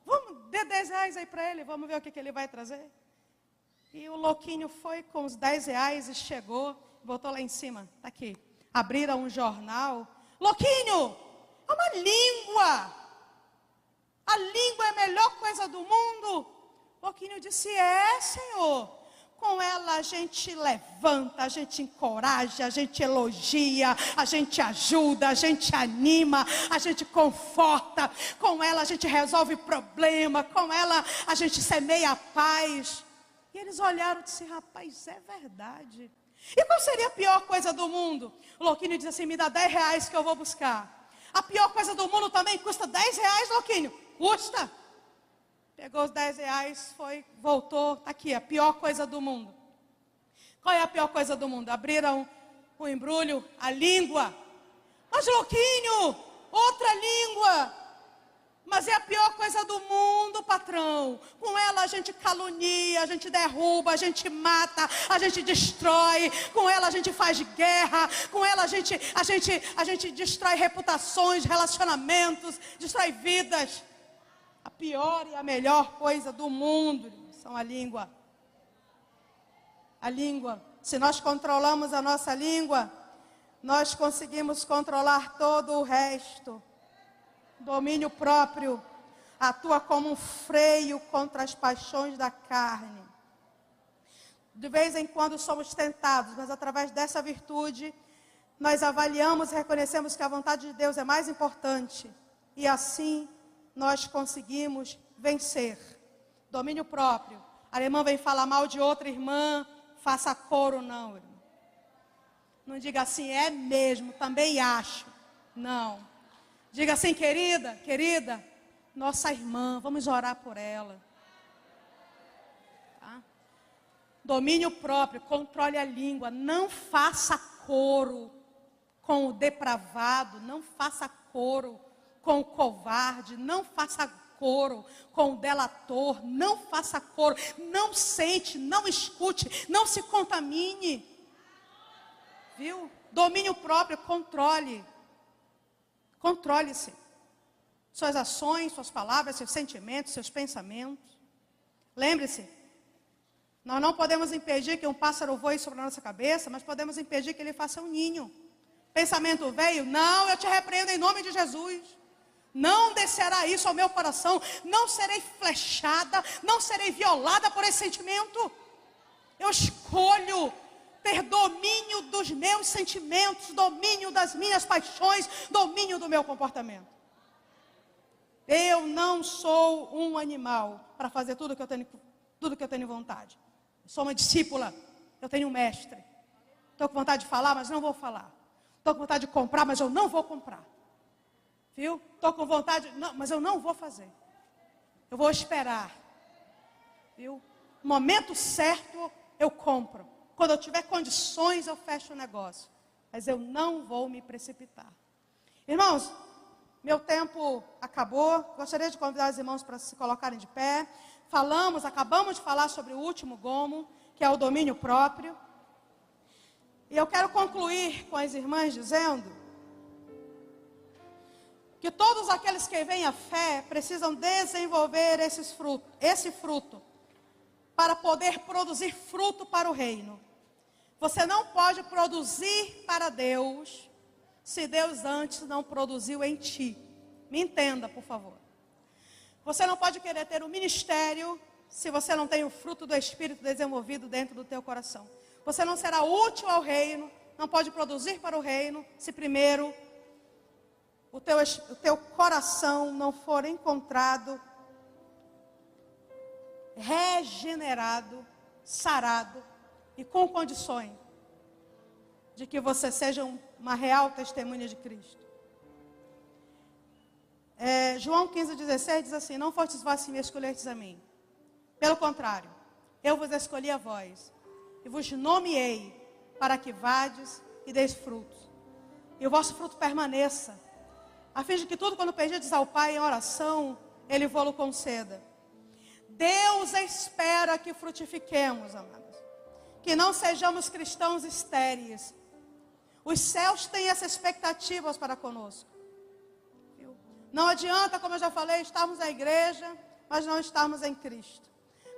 Vamos, dê R$10 aí para ele, vamos ver o que ele vai trazer. E o louquinho foi com os R$10 e chegou, botou lá em cima, está aqui. Abriram um jornal. Louquinho, é uma língua. A língua é a melhor coisa do mundo. Louquinho disse: é, Senhor. Com ela a gente levanta, a gente encoraja, a gente elogia, a gente ajuda, a gente anima, a gente conforta. Com ela a gente resolve problema, com ela a gente semeia a paz. E eles olharam e disseram: rapaz, é verdade. E qual seria a pior coisa do mundo? O louquinho disse assim: me dá R$10 que eu vou buscar. A pior coisa do mundo também custa R$10, louquinho? Custa. Pegou os R$10, foi, voltou, está aqui, a pior coisa do mundo. Qual é a pior coisa do mundo? Abriram o embrulho, a língua. Mas louquinho, outra língua. Mas é a pior coisa do mundo, patrão. Com ela a gente calunia, a gente derruba, a gente mata, a gente destrói. Com ela a gente faz guerra. Com ela a gente destrói reputações, relacionamentos, destrói vidas. A pior e a melhor coisa do mundo são a língua. A língua. Se nós controlamos a nossa língua, nós conseguimos controlar todo o resto. Domínio próprio atua como um freio contra as paixões da carne. De vez em quando somos tentados, mas através dessa virtude, nós avaliamos e reconhecemos que a vontade de Deus é mais importante. E assim nós conseguimos vencer. Domínio próprio. A irmã vem falar mal de outra irmã, faça coro, não, irmão. Não diga assim: é mesmo, também acho. Não. Diga assim: querida, nossa irmã, vamos orar por ela. Tá? Domínio próprio, controle a língua. Não faça coro com o depravado, não faça coro com o covarde, não faça coro com o delator, não faça coro, não sente, não escute, não se contamine. Viu? Domínio próprio, controle. Controle-se. Suas ações, suas palavras, seus sentimentos, seus pensamentos. Lembre-se, nós não podemos impedir que um pássaro voe sobre a nossa cabeça, mas podemos impedir que ele faça um ninho. Pensamento veio? Não, eu te repreendo em nome de Jesus. Não descerá isso ao meu coração. Não serei flechada, não serei violada por esse sentimento. Eu escolho ter domínio dos meus sentimentos, domínio das minhas paixões, domínio do meu comportamento. Eu não sou um animal para fazer tudo que eu tenho vontade. Eu sou uma discípula, eu tenho um mestre. Estou com vontade de falar, mas não vou falar. Estou com vontade de comprar, mas eu não vou comprar. Viu? Estou com vontade, não, mas eu não vou fazer. Eu vou esperar. Viu? No momento certo, eu compro. Quando eu tiver condições, eu fecho o negócio. Mas eu não vou me precipitar. Irmãos, meu tempo acabou. Gostaria de convidar os irmãos para se colocarem de pé. Acabamos de falar sobre o último gomo, que é o domínio próprio. E eu quero concluir com as irmãs dizendo que todos aqueles que vêm à fé precisam desenvolver esse fruto para poder produzir fruto para o reino. Você não pode produzir para Deus se Deus antes não produziu em ti. Me entenda, por favor. Você não pode querer ter um ministério se você não tem o fruto do Espírito desenvolvido dentro do teu coração. Você não será útil ao reino, não pode produzir para o reino, se primeiro o teu coração não for encontrado, regenerado, sarado e com condições de que você seja uma real testemunha de Cristo. João 15,16 diz assim: não fostes vós que me escolhestes a mim. Pelo contrário, eu vos escolhi a vós e vos nomeei para que vades e deis frutos. E o vosso fruto permaneça, a fim de que tudo quando pedirdes ao Pai em oração, Ele vô-lo conceda. Deus espera que frutifiquemos, amados. Que não sejamos cristãos estéreis. Os céus têm essa expectativa para conosco. Não adianta, como eu já falei, estarmos na igreja, mas não estarmos em Cristo.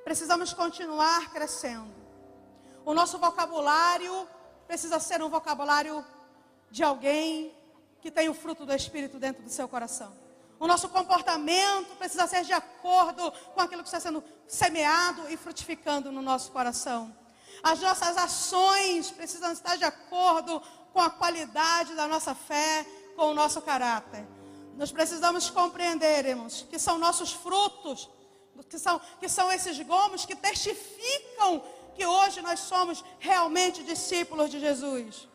Precisamos continuar crescendo. O nosso vocabulário precisa ser um vocabulário de alguém que tem o fruto do Espírito dentro do seu coração. O nosso comportamento precisa ser de acordo com aquilo que está sendo semeado e frutificando no nosso coração. As nossas ações precisam estar de acordo com a qualidade da nossa fé, com o nosso caráter. Nós precisamos compreender, irmãos, que são nossos frutos, que são esses gomos que testificam que hoje nós somos realmente discípulos de Jesus.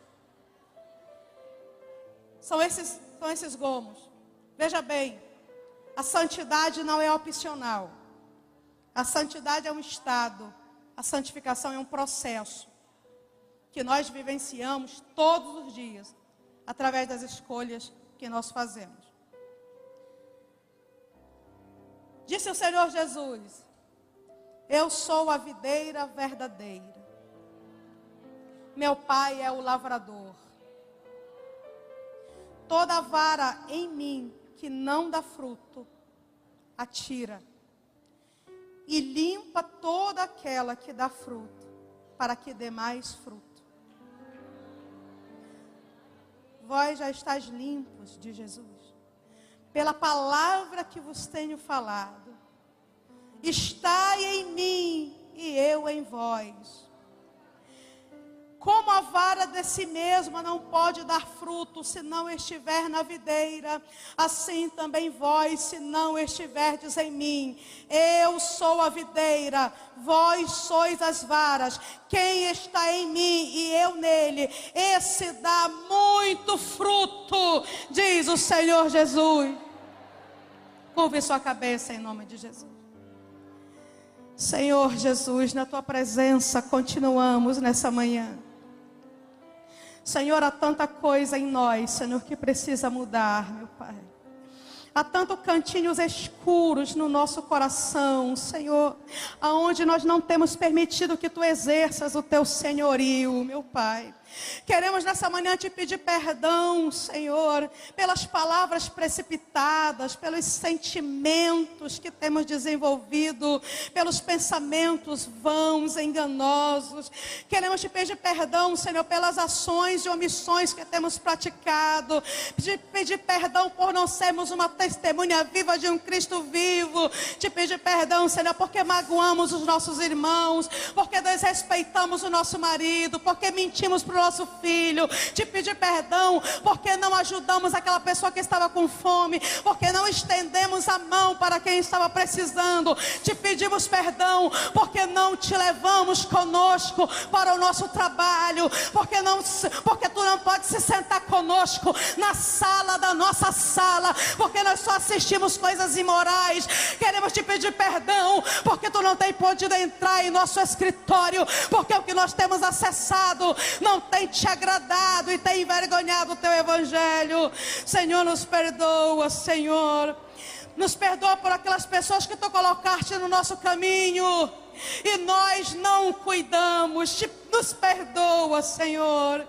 São esses gomos. Veja bem, a santidade não é opcional. A santidade é um estado. A santificação é um processo que nós vivenciamos todos os dias, através das escolhas que nós fazemos. Disse o Senhor Jesus: eu sou a videira verdadeira. Meu Pai é o lavrador. Toda vara em mim que não dá fruto, atira. E limpa toda aquela que dá fruto, para que dê mais fruto. Vós já estáis limpos, de Jesus, pela palavra que vos tenho falado. Estai em mim e eu em vós. Como a vara de si mesma não pode dar fruto se não estiver na videira, assim também vós, se não estiverdes em mim. Eu sou a videira, vós sois as varas. Quem está em mim e eu nele, esse dá muito fruto, diz o Senhor Jesus. Curve sua cabeça em nome de Jesus. Senhor Jesus, na tua presença continuamos nessa manhã. Senhor, há tanta coisa em nós, Senhor, que precisa mudar, meu Pai. Há tantos cantinhos escuros no nosso coração, Senhor, aonde nós não temos permitido que Tu exerças o Teu senhorio, meu Pai. Queremos nessa manhã Te pedir perdão, Senhor, pelas palavras precipitadas, pelos sentimentos que temos desenvolvido, pelos pensamentos vãos, enganosos. Queremos Te pedir perdão, Senhor, pelas ações e omissões que temos praticado. Pedir perdão por não sermos uma testemunha viva de um Cristo vivo. Te pedir perdão, Senhor, porque magoamos os nossos irmãos, porque desrespeitamos o nosso marido, porque mentimos para o nosso filho. Te pedir perdão porque não ajudamos aquela pessoa que estava com fome, porque não estendemos a mão para quem estava precisando. Te pedimos perdão porque não te levamos conosco para o nosso trabalho, porque tu não pode se sentar conosco na sala da nossa sala, porque nós só assistimos coisas imorais. Queremos te pedir perdão porque tu não tem podido entrar em nosso escritório, porque o que nós temos acessado não tem te agradado e tem envergonhado o teu evangelho. Senhor, nos perdoa, Senhor. Nos perdoa por aquelas pessoas que tu colocaste no nosso caminho e nós não cuidamos. Nos perdoa, Senhor,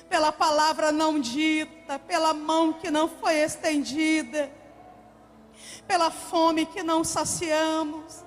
pela palavra não dita, pela mão que não foi estendida, pela fome que não saciamos.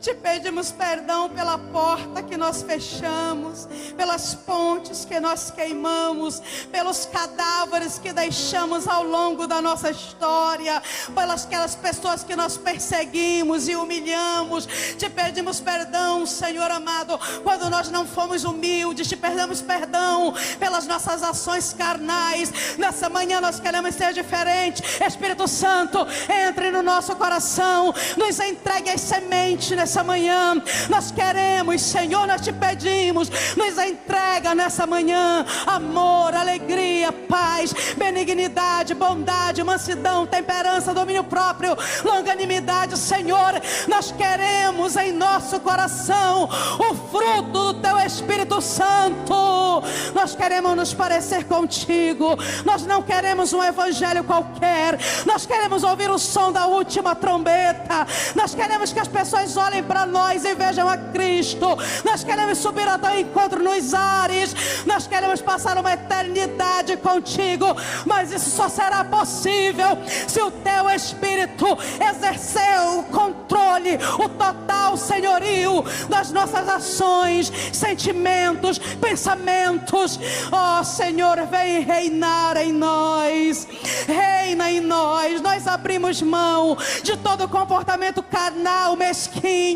Te pedimos perdão pela porta que nós fechamos, pelas pontes que nós queimamos, pelos cadáveres que deixamos ao longo da nossa história, pelas aquelas pessoas que nós perseguimos e humilhamos. Te pedimos perdão, Senhor amado, quando nós não fomos humildes. Te pedimos perdão pelas nossas ações carnais. Nessa manhã nós queremos ser diferente. Espírito Santo, entre no nosso coração, nos entregue as sementes nessa manhã. Nós queremos, Senhor, nós te pedimos, nos entrega nessa manhã amor, alegria, paz, benignidade, bondade, mansidão, temperança, domínio próprio, longanimidade. Senhor, nós queremos em nosso coração o fruto do teu Espírito Santo. Nós queremos nos parecer contigo. Nós não queremos um evangelho qualquer. Nós queremos ouvir o som da última trombeta. Nós queremos que as pessoas olhem para nós e vejam a Cristo. Nós queremos subir ao teu encontro nos ares. Nós queremos passar uma eternidade contigo. Mas isso só será possível se o teu Espírito exercer o controle, o total senhorio das nossas ações, sentimentos, pensamentos. Ó Senhor, vem reinar em nós. Reina em nós. Nós abrimos mão de todo comportamento carnal, mesquinho.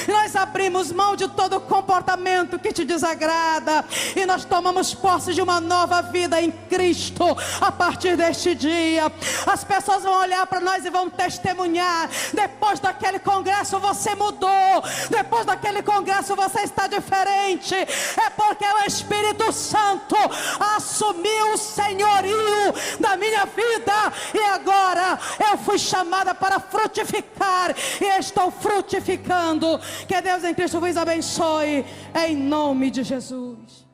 Nós abrimos mão de todo comportamento que te desagrada. E nós tomamos posse de uma nova vida em Cristo. A partir deste dia, as pessoas vão olhar para nós e vão testemunhar: depois daquele congresso você mudou. Depois daquele congresso você está diferente. É porque o Espírito Santo assumiu o senhorio da minha vida. E agora eu fui chamada para frutificar. E estou frutificando. Que Deus em Cristo vos abençoe, em nome de Jesus.